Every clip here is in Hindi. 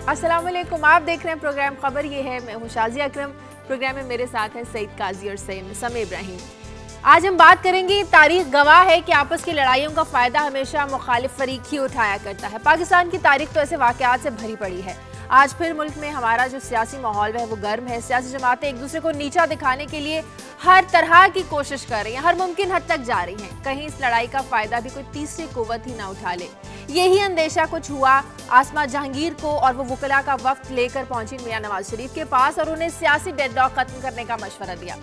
अस्सलाम वालेकुम, आप देख रहे हैं प्रोग्राम खबर। ये है, मैं हूँ शाजिया अकरम। प्रोग्राम में मेरे साथ हैं सईद काजी और समी इब्राहिम। आज हम बात करेंगे, तारीख गवाह है कि आपस की लड़ाइयों का फ़ायदा हमेशा मुखालिफ फरीक ही उठाया करता है। पाकिस्तान की तारीख तो ऐसे वाक़यात से भरी पड़ी है। आज फिर मुल्क में हमारा जो सियासी माहौल है वो गर्म है। सियासी जमातें एक दूसरे को नीचा दिखाने के लिए हर तरह की कोशिश कर रही हैं, हर मुमकिन हद तक जा रही हैं। कहीं इस लड़ाई का फ़ायदा भी कोई तीसरी कुव्वत ही ना उठा ले। यही अंदेशा कुछ हुआ आसमा जहांगीर को, और वो वकला का वफ्द लेकर पहुंची मियां नवाज शरीफ के पास और उन्हें सियासी डेडलॉक खत्म करने का मशवरा दिया।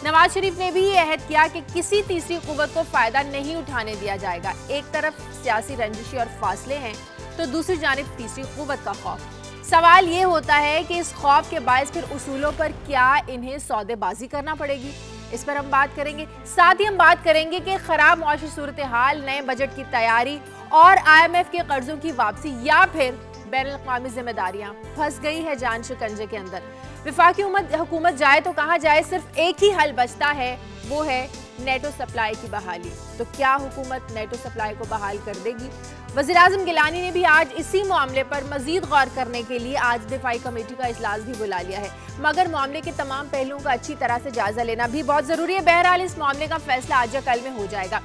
नवाज शरीफ ने भी ये अहद किया कि किसी तीसरी कुव्वत को फ़ायदा नहीं उठाने दिया जाएगा। एक तरफ सियासी रंजिशी और फासले हैं तो दूसरी जानिब तीसरी कुव्वत का खौफ। सवाल ये होता है कि इस खौफ के बायस फिर उसूलों पर क्या इन्हें सौदेबाजी करना पड़ेगी। इस पर हम बात करेंगे। साथ ही हम बात करेंगे कि खराब मौसमी सूरत हाल, नए बजट की तैयारी और IMF के कर्जों की वापसी, या फिर बैनुल-अक़वामी जिम्मेदारियां फंस गई है जान शिकंजे के अंदर। वफाकी हुकूमत जाए तो कहाँ जाए, सिर्फ एक ही हल बचता है, वो है नेटो सप्लाई की बहाली। तो क्या हुकूमत नेटो सप्लाई को बहाल कर देगी? वज़ीर-ए-आज़म गिलानी ने भी आज इसी मामले पर मजीद गौर करने के लिए आज दिफाई कमेटी का इजलास भी बुला लिया है, मगर मामले के तमाम पहलुओं का अच्छी तरह से जायजा लेना भी बहुत जरूरी है। बहरहाल इस मामले का फैसला आज या कल में हो जाएगा।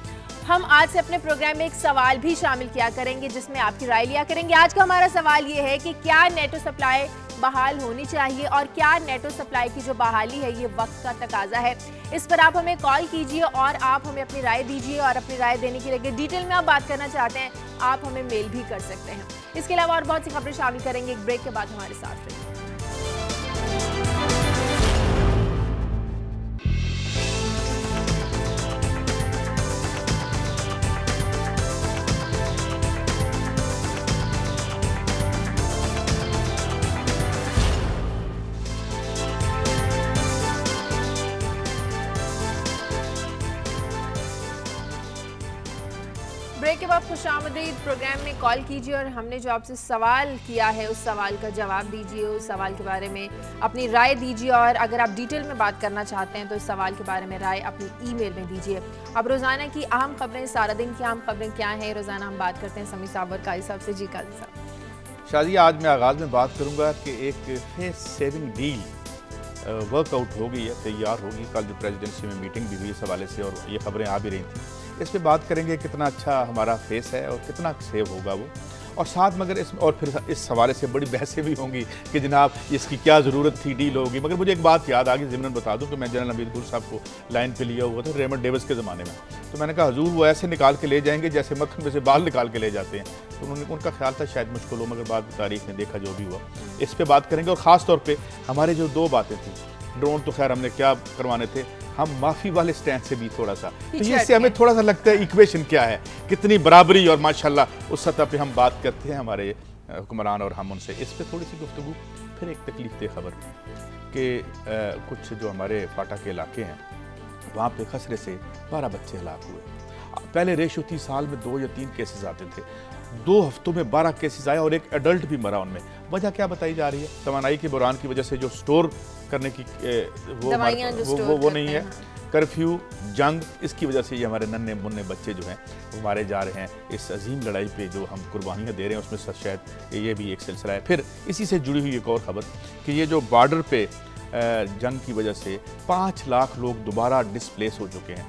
हम आज से अपने प्रोग्राम में एक सवाल भी शामिल किया करेंगे जिसमें आपकी राय लिया करेंगे। आज का हमारा सवाल ये है कि क्या नेटो सप्लाई बहाल होनी चाहिए, और क्या नेटो सप्लाई की जो बहाली है ये वक्त का तकाजा है। इस पर आप हमें कॉल कीजिए और आप हमें अपनी राय दीजिए, और अपनी राय देने के लिए डिटेल में आप बात करना चाहते हैं आप हमें मेल भी कर सकते हैं। इसके अलावा और बहुत सी खबरें शामिल करेंगे। एक ब्रेक के बाद हमारे साथ रहिए। ब्रेक के बाद खुशामदीद। प्रोग्राम में कॉल कीजिए और हमने जो आपसे सवाल किया है उस सवाल का जवाब दीजिए, उस सवाल के बारे में अपनी राय दीजिए, और अगर आप डिटेल में बात करना चाहते हैं तो इस सवाल के बारे में राय अपनी ईमेल में दीजिए। अब रोज़ाना की अहम खबरें, सारा दिन की अहम खबरें क्या हैं, रोज़ाना हम बात करते हैं समी साहब और काजी साहब से। जी काजी साहब। शाजिया, आज मैं आगाज़ में बात करूँगा कि एक फेस सेविंग डील वर्कआउट हो गई है, तैयार होगी। कल जो प्रेसिडेंसी में मीटिंग भी हुई इस हवाले से और ये खबरें आ भी रही थी। इस पे बात करेंगे कितना अच्छा हमारा फेस है और कितना सेव होगा वो, और साथ मगर इस और फिर इस हवाले से बड़ी बहसें भी होंगी कि जनाब इसकी क्या ज़रूरत थी, डील होगी। मगर मुझे एक बात याद आ गई, ज़िमरन बता दूं कि मैं जनरल हमीद गुल साहब को लाइन पे लिया हुआ था रेमंड डेविस के ज़माने में। तो मैंने कहा हजूर वो ऐसे निकाल के ले जाएंगे जैसे मक्खन में से बाल निकाल के ले जाते हैं। तो उन्होंने, उनका ख्याल था शायद मुश्किल हो, मगर बाद तारीख ने देखा जो भी हुआ। इस पर बात करेंगे, और ख़ास तौर पर हमारे जो दो बातें थी, ड्रोन तो खैर हमने क्या करवाने थे, हम माफ़ी वाले स्टैंड से भी थोड़ा सा, तो इससे हमें थोड़ा सा लगता है इक्वेशन क्या है, कितनी बराबरी, और माशाल्लाह उस सतह पे हम बात करते हैं हमारे हुक्मरान और हम उनसे। इस पे थोड़ी सी गुफ्तगू। फिर एक तकलीफ दे खबर कि कुछ जो हमारे फाटा के इलाके हैं वहाँ पे खसरे से 12 बच्चे हलाक हुए। पहले रेशो थी साल में 2 या 3 केसेस आते थे, 2 हफ्तों में 12 केसेस आए और एक एडल्ट भी मरा उनमें। वजह क्या बताई जा रही है? तवानाई के बुरान की वजह से जो स्टोर करने की वो नहीं है, कर्फ्यू, जंग, इसकी वजह से ये हमारे नन्हे मुन्ने बच्चे जो हैं वो मारे जा रहे हैं। इस अजीम लड़ाई पे जो हम कुर्बानियाँ दे रहे हैं उसमें शायद ये भी एक सिलसिला है। फिर इसी से जुड़ी हुई एक और ख़बर कि ये जो बॉर्डर पे जंग की वजह से 5 लाख लोग दोबारा डिस्प्लेस हो चुके हैं।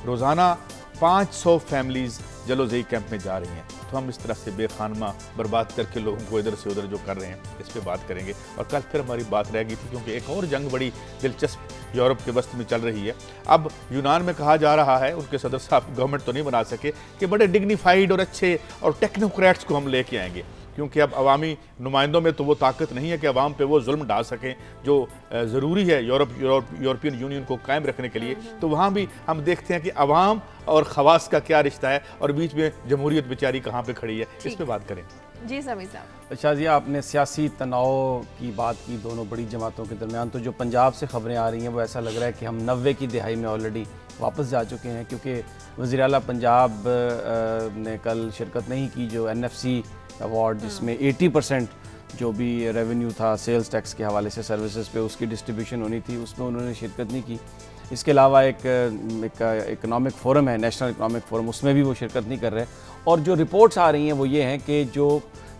रोज़ाना 500 फैमिलीज़ जलोज़ई कैंप में जा रही हैं। तो हम इस तरह से बेखानमा बर्बाद करके लोगों को इधर से उधर जो कर रहे हैं, इस पे बात करेंगे। और कल फिर हमारी बात रह गई थी क्योंकि एक और जंग बड़ी दिलचस्प यूरोप के वस्त में चल रही है। अब यूनान में कहा जा रहा है, उनके सदर साहब गवर्नमेंट तो नहीं बना सके, कि बड़े डिग्निफाइड और अच्छे और टेक्नोक्रेट्स को हम लेके आएंगे, क्योंकि अब अवामी नुमाइंदों में तो वो ताकत नहीं है कि अवाम पे वो जुल्म डाल सकें जो ज़रूरी है यूरोपियन यूनियन को कायम रखने के लिए। तो वहाँ भी हम देखते हैं कि अवाम और खवास का क्या रिश्ता है और बीच में जमहूरियत बेचारी कहाँ पे खड़ी है। इस पर बात करें। जी समी साहब। शाजिया, आपने सियासी तनाव की बात की दोनों बड़ी जमातों के दरमियान, तो जो पंजाब से खबरें आ रही हैं वो ऐसा लग रहा है कि हम 90 की दिहाई में ऑलरेडी वापस जा चुके हैं, क्योंकि वज़ीर आला पंजाब ने कल शिरकत नहीं की जो NFC अवार्ड, जिसमें 80% जो भी रेवेन्यू था सेल्स टैक्स के हवाले से सर्विसेज पे उसकी डिस्ट्रीब्यूशन होनी थी, उसमें उन्होंने शिरकत नहीं की। इसके अलावा एक इकनॉमिक फ़ोरम है, नेशनल इकनॉमिक फ़ोरम, उसमें भी वो शिरकत नहीं कर रहे। और जो रिपोर्ट्स आ रही हैं वो ये हैं कि जो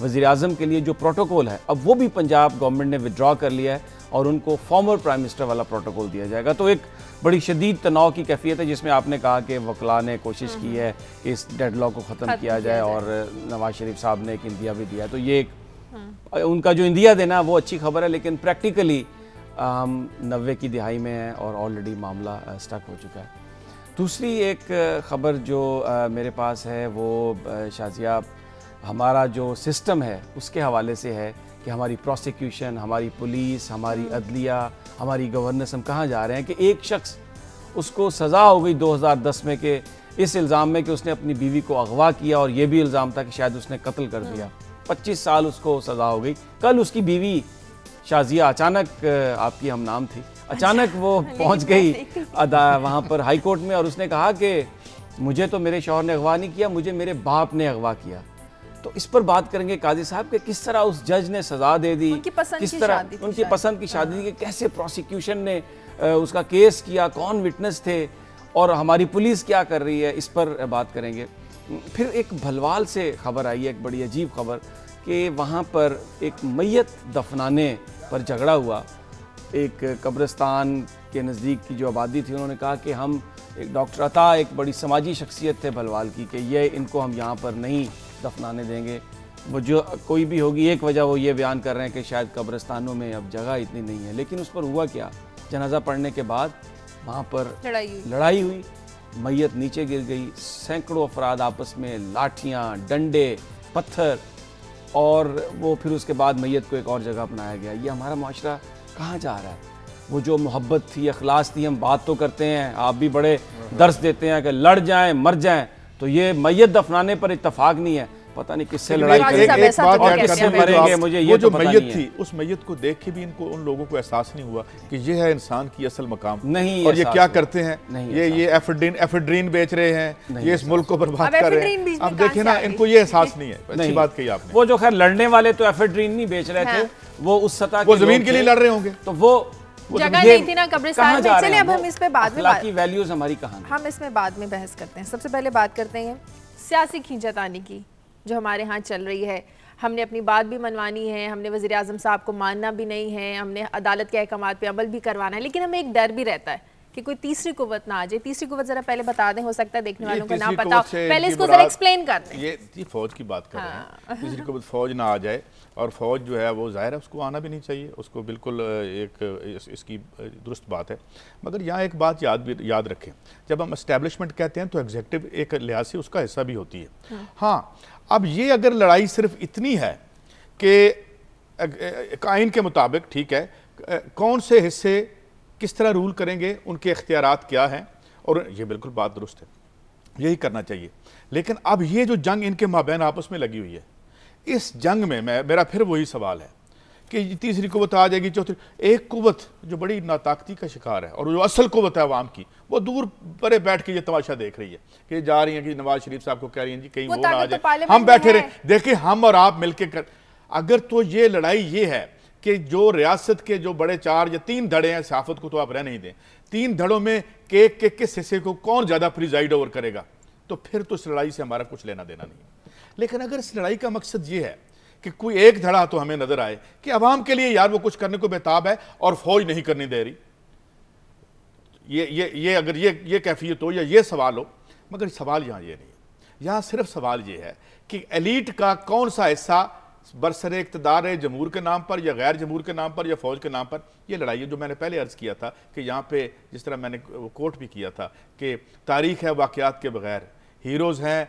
वज़ीर-ए-आज़म के लिए जो प्रोटोकॉल है अब वो भी पंजाब गवर्नमेंट ने विड्रॉ कर लिया है और उनको फॉर्मर प्राइम मिनिस्टर वाला प्रोटोकॉल दिया जाएगा। तो एक बड़ी शदीद तनाव की कैफियत है जिसमें आपने कहा कि वकला ने कोशिश की है कि इस डेडलॉक को ख़त्म किया जाए और नवाज शरीफ साहब ने एक इंदिया भी दिया। तो ये उनका जो इंदिया देना वो अच्छी खबर है, लेकिन प्रैक्टिकली हम 90 की दिहाई में हैं और ऑलरेडी मामला स्टक हो चुका है। दूसरी एक ख़बर जो मेरे पास है वो शाजिया हमारा जो सिस्टम है उसके हवाले से है कि हमारी प्रोसिक्यूशन, हमारी पुलिस, हमारी अदलिया, हमारी गवर्नेंस, हम कहाँ जा रहे हैं कि एक शख्स उसको सज़ा हो गई 2010 में कि इस इल्ज़ाम में कि उसने अपनी बीवी को अगवा किया और ये भी इल्ज़ाम था कि शायद उसने कत्ल कर दिया। 25 साल उसको सज़ा हो गई। कल उसकी बीवी शाजिया अचानक, आपकी हम नाम थी, अचानक वो पहुंच गई वहाँ पर हाई कोर्ट में और उसने कहा कि मुझे तो मेरे शौहर ने अगवा नहीं किया, मुझे मेरे बाप ने अगवा किया। तो इस पर बात करेंगे काजी साहब कि किस तरह उस जज ने सज़ा दे दी, किस तरह उनकी पसंद की शादी की, कैसे प्रोसिक्यूशन ने उसका केस किया, कौन विटनेस थे और हमारी पुलिस क्या कर रही है, इस पर बात करेंगे। फिर एक भलवाल से खबर आई है, एक बड़ी अजीब खबर कि वहाँ पर एक मैयत दफनाने पर झगड़ा हुआ। एक कब्रिस्तान के नज़दीक की जो आबादी थी उन्होंने कहा कि हम, एक डॉक्टर अता एक बड़ी समाजी शख्सियत थे भलवाल की, कि ये इनको हम यहाँ पर नहीं दफनाने देंगे। वो जो कोई भी होगी, एक वजह वो ये बयान कर रहे हैं कि शायद कब्रिस्तानों में अब जगह इतनी नहीं है। लेकिन उस पर हुआ क्या, जनाजा पढ़ने के बाद वहाँ पर लड़ाई हुई, मैयत नीचे गिर गई, सैकड़ों अफराद आपस में लाठियाँ, डंडे, पत्थर, और वो फिर उसके बाद मैयत को एक और जगह अपनाया गया। ये हमारा माशरा कहाँ जा रहा है? वो जो मोहब्बत थी, अखलास थी, हम बात तो करते हैं, आप भी बड़े दर्स देते हैं कि लड़ जाएं मर जाएं, तो ये मैयत दफनाने पर इत्तफाक नहीं है। पता नहीं किससे लड़ाई और किससे मरेंगे, मुझे ये जो मैयत थी उस मैयत को देख के भी इनको, उन लोगों को एहसास नहीं हुआ कि ये है इंसान की असल मकाम नहीं, और ये क्या करते हैं, ये एफेड्रीन बेच रहे हैं, ये इस मुल्क को बर्बाद कर रहे हैं। अब देखें ना, इनको ये एहसास नहीं है। अच्छी बात कही आपने। वो जो खैर लड़ने वाले तो एफेड्रीन नहीं बेच रहे थे, वो उस सतह वो जमीन के लिए लड़ रहे होंगे, तो वो जगह नहीं थी ना कब्रिस्तान में। चलिए अब हम इस पे बाद में वैल्यूज हमारी कहां, हम इसमें बाद में बहस करते हैं। सबसे पहले बात करते हैं सियासी खींचातानी की जो हमारे यहाँ चल रही है। हमने अपनी बात भी मनवानी है, हमने वज़ीर-ए-आज़म साहब को मानना भी नहीं है, हमने अदालत के अहकामात पे अमल भी करवाना है, लेकिन हमें एक डर भी रहता है कि कोई तीसरी कुव्वत ना आ जाए। तीसरी कुव्वत जरा पहले बता दें, हो सकता है देखने वालों को ना पता हो, पहले इसको जरा एक्सप्लेन कर दें। ये फौज की बात कर रहे हैं, तीसरी कुव्वत फौज ना आ जाए, और फौज जो है वो जाहिर है उसको आना भी नहीं चाहिए, उसको बिल्कुल एक इसकी दुरुस्त बात है। मगर यहाँ एक बात याद रखें, जब हम एस्टेब्लिशमेंट कहते हैं तो एग्जीक्यूटिव एक लिहाज से उसका हिस्सा भी होती है। हाँ, अब ये अगर लड़ाई सिर्फ इतनी है कि आइन के मुताबिक ठीक है, कौन से हिस्से किस तरह रूल करेंगे, उनके इख्तियारात क्या हैं, और ये बिल्कुल बात दुरुस्त है, यही करना चाहिए। लेकिन अब ये जो जंग इनके माबैन आपस में लगी हुई है, इस जंग में मेरा फिर वही सवाल है कि तीसरी कुव्वत आ जाएगी, चौथी, एक कुव्वत जो बड़ी नाताकती का शिकार है और जो असल कुव्वत है अवाम की, वो दूर परे बैठ के ये तमाशा देख रही है कि जा रही है कि नवाज शरीफ साहब को कह रही हैं जी कहीं वो ना आ जाए, हम बैठे रहे, देखिए हम और आप मिलके कर। अगर तो ये लड़ाई ये है कि जो रियासत के जो बड़े 4 या 3 धड़े हैं, सहाफत को तो आप रह नहीं दें, 3 धड़ों में केक के किस हिस्से को कौन ज्यादा प्रिजाइड ओवर करेगा, तो फिर तो इस लड़ाई से हमारा कुछ लेना देना नहीं। लेकिन अगर इस लड़ाई का मकसद ये है कि कोई एक धड़ा तो हमें नजर आए कि अवाम के लिए यार वो कुछ करने को बेताब है और फौज नहीं करने दे रही, ये अगर ये कैफियत हो या ये सवाल हो, मगर सवाल यहाँ ये नहीं है। यहाँ सिर्फ सवाल ये है कि एलीट का कौन सा हिस्सा बरसरे इक़्तिदार है, जमहूर के नाम पर या गैर जमहूर के नाम पर या फौज के नाम पर, ये लड़ाई है। जो मैंने पहले अर्ज किया था कि यहाँ पे जिस तरह मैंने कोट भी किया था कि तारीख है वाक़यात के बगैर, हीरोज़ हैं,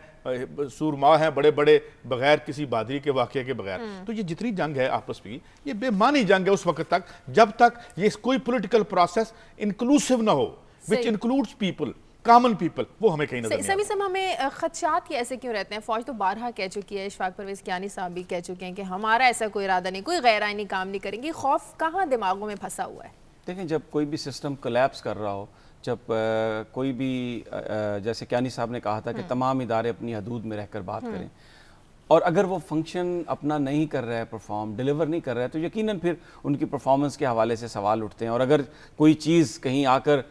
सूरमा हैं बड़े बड़े, बगैर किसी बहादुरी के वाक़े के बगैर। तो ये जितनी जंग है आपस में, ये बेमानी जंग है उस वक्त तक जब तक ये कोई पॉलिटिकल प्रोसेस इंक्लूसिव ना हो, which includes people, common people, वो हमें कहीं नजर नहीं आता। हमें खदशात ऐसे क्यों रहते हैं? फौज तो बारहा कह चुकी है, इशफाक परवेज़ कियानी साहब भी कह चुके हैं कि हमारा ऐसा कोई इरादा नहीं, कोई गैर आईनी काम नहीं करेंगे। खौफ कहाँ दिमागों में फंसा हुआ है? देखें, जब कोई भी सिस्टम कोलैप्स कर रहा हो, जब कोई भी जैसे कियानी साहब ने कहा था कि तमाम इदारे अपनी हदूद में रहकर बात करें, और अगर वो फंक्शन अपना नहीं कर रहा है, परफॉर्म डिलीवर नहीं कर रहा है, तो यकीनन फिर उनकी परफॉर्मेंस के हवाले से सवाल उठते हैं। और अगर कोई चीज़ कहीं आकर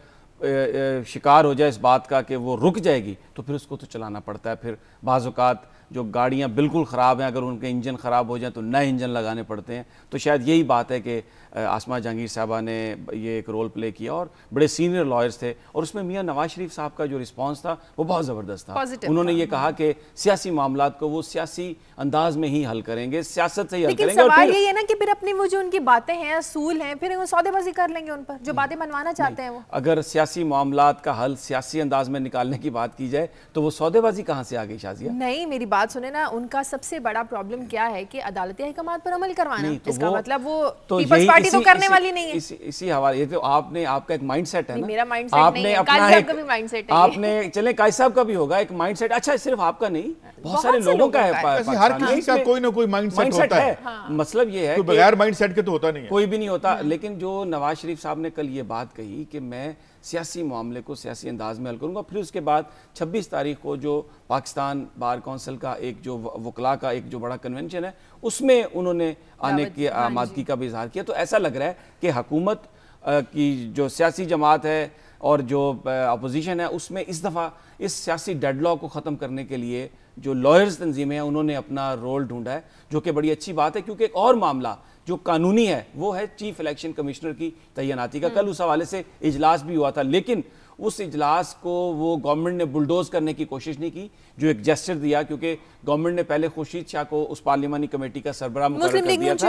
शिकार हो जाए इस बात का कि वो रुक जाएगी, तो फिर उसको तो चलाना पड़ता है। फिर बाज़ औक़ात जो गाड़ियाँ बिल्कुल ख़राब हैं, अगर उनके इंजन ख़राब हो जाए तो नए इंजन लगाने पड़ते हैं। तो शायद यही बात है कि आसमा जहांगीर साहबा ने ये एक रोल प्ले किया और बड़े सीनियर लॉयर्स थे, और उसमें मियाँ नवाज शरीफ साहब का जो रिस्पांस था वो बहुत ज़बरदस्त था। उन्होंने ये कहा कि सियासी मामलात को वो सियासी अंदाज में ही हल करेंगे, सियासत से ही हल करेंगे। लेकिन सवाल यही है ना कि फिर अपनी वो जो उनकी बातें हैं, असूल हैं, फिर वो सौदेबाजी कर लेंगे उन पर, जो बातें मनवाना चाहते हैं वो। अगर सियासी मामलात का हल सियासी अंदाज में निकालने की बात की जाए तो वो सौदेबाजी कहाँ से आ गई शाजिया? नहीं, मेरी बात सुने ना, उनका सबसे बड़ा प्रॉब्लम क्या है कि अदालती अहकामात पर अमल करवाना। तो इसका मतलब वो तो पीपल्स पार्टी तो करने वाली नहीं है। इसी हवाले, ये तो आपका एक माइंडसेट है ना। मेरा माइंडसेट नहीं है, काजी साहब का भी माइंडसेट है। आपने चले काजी साहब का भी होगा एक माइंडसेट। अच्छा, सिर्फ आपका नहीं, बहुत सारे लोगों का है। हर किसी का कोई ना कोई माइंडसेट होता है। मतलब ये है कि बगैर माइंडसेट के तो होता नहीं है, कोई भी नहीं होता। लेकिन जो नवाज शरीफ साहब ने कल ये बात कही कि मैं सियासी मामले को सियासी अंदाज में हल करूंगा, फिर उसके बाद 26 तारीख को जो पाकिस्तान बार काउंसिल का एक जो वकला का एक जो बड़ा कन्वेंशन है उसमें उन्होंने आने की आमादगी का भी इजहार किया। तो ऐसा लग रहा है कि हुकूमत की जो सियासी जमात है और जो अपोजिशन है उसमें इस दफ़ा इस सियासी डेडलॉक को ख़त्म करने के लिए जो लॉयर्स तंजीमें हैं उन्होंने अपना रोल ढूंढा है, जो कि बड़ी अच्छी बात है। क्योंकि एक और मामला जो कानूनी है वो है चीफ इलेक्शन कमिश्नर की तैनाती का। कल उस हवाले से इजलास भी हुआ था, लेकिन उस इजलास को वो गवर्नमेंट ने बुलडोज करने की कोशिश नहीं की, जो एक जेस्चर दिया, क्योंकि गवर्नमेंट ने पहले खुर्शीद शाह को उस पार्लिमानी कमेटी का सरबराह मुकर्रर कर दिया था,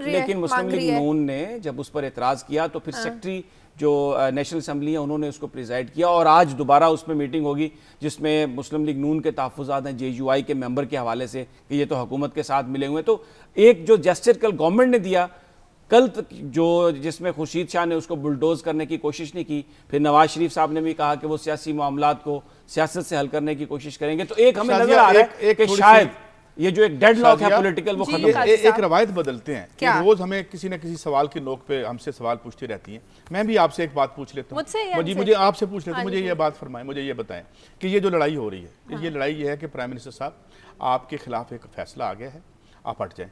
लेकिन मुस्लिम लीग नून ने जब उस पर एतराज किया तो फिर सेक्रेटरी जो नेशनल असम्बली है उन्होंने उसको प्रिजाइड किया, और आज दोबारा उसमें मीटिंग होगी जिसमें मुस्लिम लीग नून के तहफ़्फ़ुज़ात हैं JUI के मेंबर के हवाले से कि ये तो हुकूमत के साथ मिले हुए हैं। तो एक जो जेस्चर कल गवर्नमेंट ने दिया कल जो जिसमें खुर्शीद शाह ने उसको बुलडोज करने की कोशिश नहीं की, फिर नवाज शरीफ साहब ने भी कहा कि वो सियासी मामलात को सियासत से हल करने की कोशिश करेंगे। तो एक हमें नजर आ रहा है कि शायद ये जो एक डेडलॉक है पॉलिटिकल वो खत्म। एक रवायत बदलते हैं कि रोज हमें किसी न किसी सवाल की नोक पे हमसे सवाल पूछती रहती हैं। मैं भी आपसे एक बात पूछ लेता हूँ, मुझे आपसे पूछ लेता हूँ, मुझे ये बात फरमाएं, मुझे ये बताएं कि ये जो लड़ाई हो रही है, ये लड़ाई ये है कि प्राइम मिनिस्टर साहब आपके खिलाफ एक फैसला आ गया है, आप हट जाएं,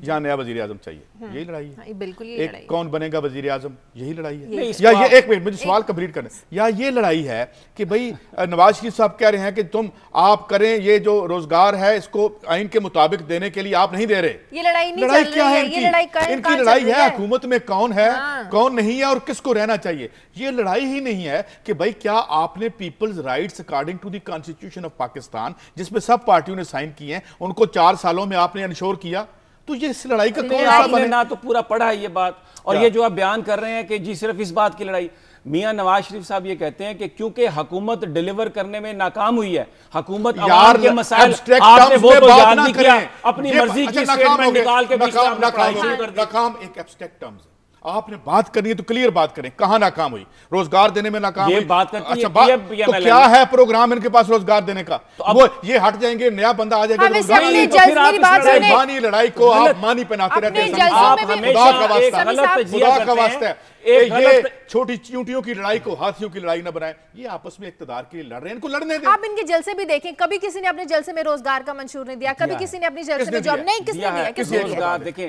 या नया वजीर आजम चाहिए, यही लड़ाई है। बिल्कुल ये लड़ाई। कौन बनेगा वजीर आजम, यही लड़ाई है। या ये एक मिनट मुझे सवाल कंप्लीट करना, या ये लड़ाई है कि भाई नवाज शरीफ साहब कह रहे हैं कि आप करें, ये जो रोजगार है इसको आइन के मुताबिक देने के लिए आप नहीं दे रहे। ये लड़ाई नहीं लड़ाई चल क्या रही है इनकी? इनकी लड़ाई है हुकूमत में कौन है कौन नहीं है और किसको रहना चाहिए। ये लड़ाई ही नहीं है कि भाई क्या आपने peoples rights according to the constitution of Pakistan, जिसमें सब पार्टियों ने साइन किए हैं, उनको 4 सालों में आपने इंश्योर किया। तो ये इस लड़ाई का कौन सा बने? ना तो पूरा पढ़ा है ये बात, और ये जो आप बयान कर रहे हैं कि जी सिर्फ इस बात की लड़ाई। मियां नवाज शरीफ साहब ये कहते हैं कि क्योंकि हुकूमत डिलीवर करने में नाकाम हुई है, हुकूमत अवाम के मसाइल आपने वो तो याद नहीं किया, अपनी मर्जी की स्टेटमेंट निकाल के बीच में आपने पढ़ाई शुरू कर दी। नाकाम एक एब्स्ट्रैक्ट टर्म्स है, आपने बात करनी है तो क्लियर बात करें, कहां नाकाम हुई? रोजगार देने में नाकाम हुई, बात करती अच्छा है, तो क्या है प्रोग्राम इनके पास रोजगार देने का? तो वो ये हट जाएंगे, नया बंदा आ जाएगा, रोजगार लड़ाई को आप मानी पहनाते रहते हैं। खुदा का वास्ता है, ये छोटी चींटियों की लड़ाई को हाथियों की लड़ाई ना बनाए, ये आपस में इख्तियार के लिए लड़ रहे हैं, इनको लड़ने दें। आप इनके जलसे भी देखें, कभी किसी ने अपने जलसे में रोजगार का मंशूर नहीं दिया, कभी किसी ने अपने जलसे में जॉब नहीं, किसने दिया? किसने रोजगार? देखें,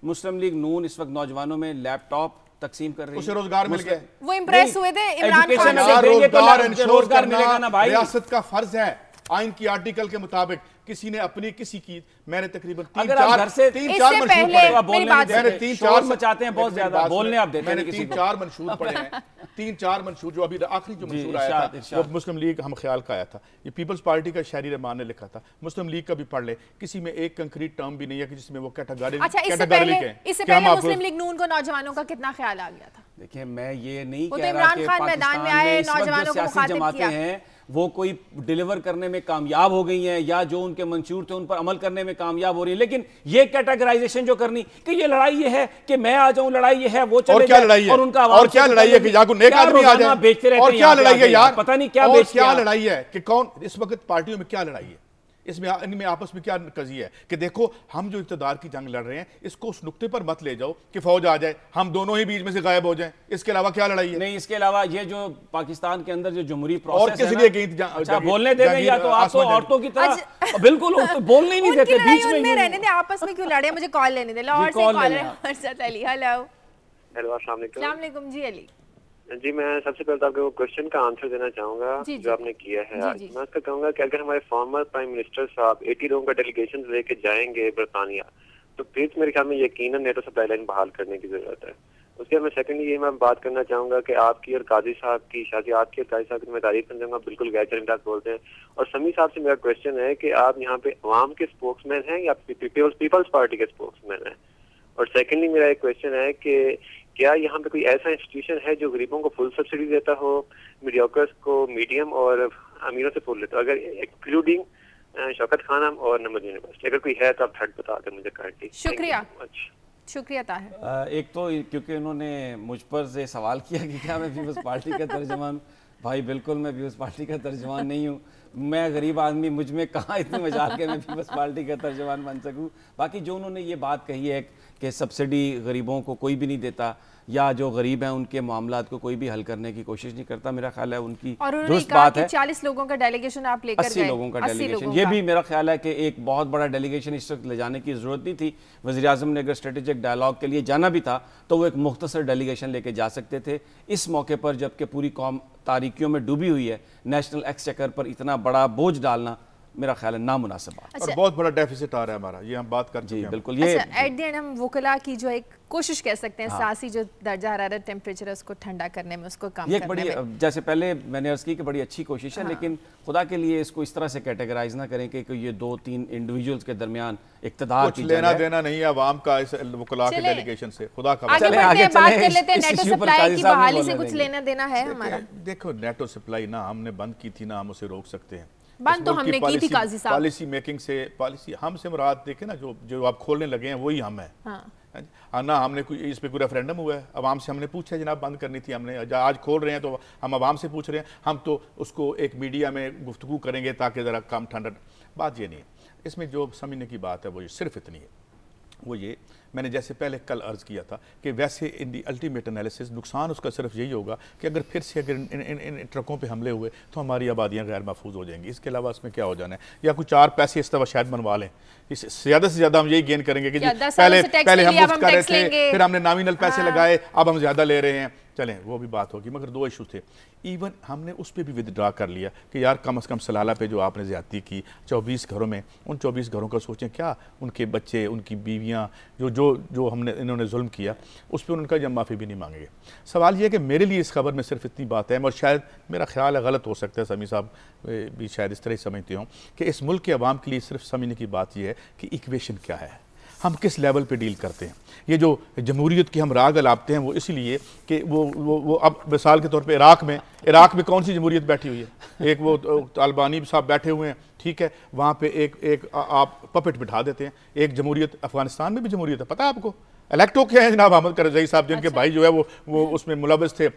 मुस्लिम लीग नून इस वक्त नौजवानों में लैपटॉप तकसीम कर रही है, उसे रोजगार मिल गया, वो इंप्रेस हुए थे इमरान खान से। रोजगार मिलेगा ना भाई, रियासत का फर्ज है आइन की आर्टिकल के मुताबिक। किसी ने अपनी किसी की, मैंने तकरीबन 3-4 मंशूर मचाते हैं बहुत ज्यादा, बोलने आप देते हैं, 3-4 मंशूर पड़े हैं। 3-4 मंशूर जो अभी आखिरी जो मंशूर आया था वो मुस्लिम लीग हम ख्याल का आया था, ये पीपल्स पार्टी का शहरी रहमान ने लिखा था, मुस्लिम लीग का भी पढ़ ले, किसी में एक कंक्रीट टर्म भी नहीं है कि जिसमें वो कैटेगरी। अच्छा, इससे पहले मुस्लिम लीग नून को नौजवानों का कितना ख्याल आ गया था? देखिए, मैं ये नहीं कह रहा कि पाकिस्तान में इस वक्त जो सियासी जमातें हैं वो कोई डिलीवर करने में कामयाब हो गई हैं या जो उनके मंशूर थे उन पर अमल करने में कामयाब हो रही है, लेकिन ये कैटेगराइजेशन जो करनी कि ये लड़ाई ये है कि मैं आ जाऊं, लड़ाई ये है वो चले, और क्या लड़ाई है? और उनका और क्या लड़ाई है कि जागो नेक आदमी आ जाए, बेचते रहते हैं, और क्या लड़ाई है यार? पता नहीं क्या बेचते हैं, क्या लड़ाई है कि कौन इस वक्त पार्टियों में क्या लड़ाई है, इसमें इनमें आपस में क्या कजी है कि देखो हम जो इक़्तिदार की जंग लड़ रहे हैं इसको उस नुक्ते पर मत ले जाओ कि फौज आ जाए, हम दोनों ही बीच में से गायब हो जाएं, इसके अलावा क्या लड़ाई है? नहीं, इसके अलावा ये जो पाकिस्तान के अंदर जो जमहूरी प्रोसेस और किस लिए गई? अच्छा, बोलने दे रहे, या तो आप तो औरतों की तरह बिल्कुल बोलने ही नहीं देते, बीच में रहने दे, आपस में क्यों लड़े? मुझे कॉल लेने दे, लाहौर से कॉल है अरशद अली। हेलो, अस्सलाम वालेकुम। अस्सलाम वालेकुम जी अली। जी, मैं सबसे पहले तो आपको वो क्वेश्चन का आंसर देना चाहूंगा जो आपने किया है आज। मैं उसका कहूँगा कि अगर हमारे फॉर्मर प्राइम मिनिस्टर साहब 80 लोगों का डेलीगेशन लेके जाएंगे बरतानिया, तो फिर मेरे ख्याल में यकीनन नेटो सप्लाई लाइन बहाल करने की जरूरत है। उसके बाद मैं सेकंडली ये मैं बात करना चाहूंगा कि आपकी और काजी साहब की शादी, आपकी और काजी साहब की मैं तारीफ करना चाहूँगा, बिल्कुल गैर शर्मिंदा बोलते हैं। और समी साहब से मेरा क्वेश्चन है कि आप यहाँ पे अवाम के स्पोक्समैन हैं या पीपल्स पार्टी के स्पोक्समैन हैं? और सेकंडली मेरा एक क्वेश्चन है कि क्या यहाँ पे कोई ऐसा इंस्टीट्यूशन है जो गरीबों को फुल सब्सिडी देता हो, मीडियोकर्स को मीडियम और अमीरों से फुल देता हो, अगर इंक्लूडिंग शौकत खानम और नमद यूनिवर्सिटी? अगर कोई है तो आप थर्ड बता दें मुझे काइंडली। शुक्रिया, शुक्रिया ताहिर। एक तो क्योंकि उन्होंने मुझ पर से सवाल किया कि क्या मैं पीपल्स पार्टी का तर्जमान, भाई बिल्कुल मैं पीपल्स पार्टी का तर्जमान नहीं हूँ। मैं गरीब आदमी, मुझ में कहाँ इतनी मजाल के मैं पीपल्स पार्टी का तर्जमान बन सकूँ। बाकी जो उन्होंने ये बात कही है कि सब्सिडी गरीबों को कोई भी नहीं देता या जो गरीब हैं उनके मामलात को कोई भी हल करने की कोशिश नहीं करता, मेरा ख्याल है उनकी दुरुस्त बात है। 40 लोगों का डेलीगेशन आप लेकर गए, 80 लोगों का डेलीगेशन, ये भी मेरा ख्याल है कि एक बहुत बड़ा डेलीगेशन इस वक्त ले जाने की ज़रूरत नहीं थी। वज़ीर आज़म ने अगर स्ट्रेटेजिक डायलॉग के लिए जाना भी था तो वो एक मुख्तसर डेलीगेशन लेके जा सकते थे। इस मौके पर जबकि पूरी कौम तारीकियों में डूबी हुई है, नेशनल एक्सचेकर पर इतना बड़ा बोझ डालना मेरा ख्याल है नामुनासिब बात। और बहुत बड़ा डेफिसिट आ रहा है हमारा, ये हम बात कर चुके हैं। बिल्कुल। ये एट द एंड हम वकला की जो एक कोशिश कह सकते हैं, सासी जो दर्जा हरारत टेम्परेचर है उसको ठंडा करने में, उसको कम ये करने बड़ी में, जैसे पहले मैंने अर्ज की कि बड़ी अच्छी कोशिश है, लेकिन खुदा के लिए इसको इस तरह से कैटेगराइज ना करें कि ये 2-3 इंडिविजुअल्स के दरमियान इख्तिदार की लेना देना नहीं है अवाम का इस वकला के डेलीगेशन से। खुदा का आगे बढ़ते हैं, बात कर लेते हैं नेटो सप्लाई की बहाली से कुछ लेना देना है हमारा। देखो, नेटो सप्लाई ना हमने बंद की थी ना हम उसे रोक सकते हैं। बंद तो हमने की थी काजी साहब। पॉलिसी मेकिंग से, पॉलिसी हमसे मुराद देखे ना, जो आप खोलने लगे हैं वही हम है। ना हमने कोई इस पे कोई रेफरेंडम हुआ है, अवाम से हमने पूछा है जनाब बंद करनी थी, हमने आज खोल रहे हैं तो हम अवाम से पूछ रहे हैं। हम तो उसको एक मीडिया में गुफ्तगू करेंगे ताकि ज़रा कम ठंडा। बात ये नहीं है, इसमें जो समझने की बात है वो सिर्फ इतनी है, वो ये मैंने जैसे पहले कल अर्ज़ किया था कि वैसे इन दी अल्टीमेट एनालिसिस नुकसान उसका सिर्फ यही होगा कि अगर फिर से अगर इन ट्रकों पे हमले हुए तो हमारी आबादियाँ गैर महफूज हो जाएंगी। इसके अलावा इसमें क्या हो जाना है, या कुछ 4 पैसे इस तरह शायद बनवा लें, इस ज़्यादा से ज़्यादा हम यही गेन करेंगे कि पहले हम मुफ्त कर रहे थे, फिर हमने नॉमिनल पैसे लगाए, अब हम ज़्यादा ले रहे हैं। चलें वो भी बात होगी, मगर 2 इशू थे। इवन हमने उस पर भी विदड्रा कर लिया कि यार कम से कम सलाला पे जो आपने ज़्यादती की 24 घरों में, उन 24 घरों का सोचें क्या उनके बच्चे, उनकी बीवियाँ, जो जो जो हमने इन्होंने जुल्म किया उस पर उनका जब माफ़ी भी नहीं मांगेंगे। सवाल ये है कि मेरे लिए इस खबर में सिर्फ इतनी बात है, और शायद मेरा ख्याल है गलत हो सकता है, समी साहब भी शायद इस तरह ही समझते हों कि इस मुल्क के अवाम के लिए सिर्फ समझने की बात यह है कि इक्वेशन क्या है, हम किस लेवल पे डील करते हैं। ये जो जमहूरियत की हम राग अलापते हैं वो इसलिए कि वो अब मिसाल के तौर पे इराक में कौन सी जमहूरियत बैठी हुई है? एक वो तालिबानी साहब बैठे हुए हैं, ठीक है, वहाँ पे एक आप पपेट बिठा देते हैं। एक जमहूरियत अफगानिस्तान में भी जमहूरियत है, पता है आपको? इलेक्टो क्या है जनाब अहमद करजई साहब, जिनके भाई जो है वो उसमें मुलविस थे,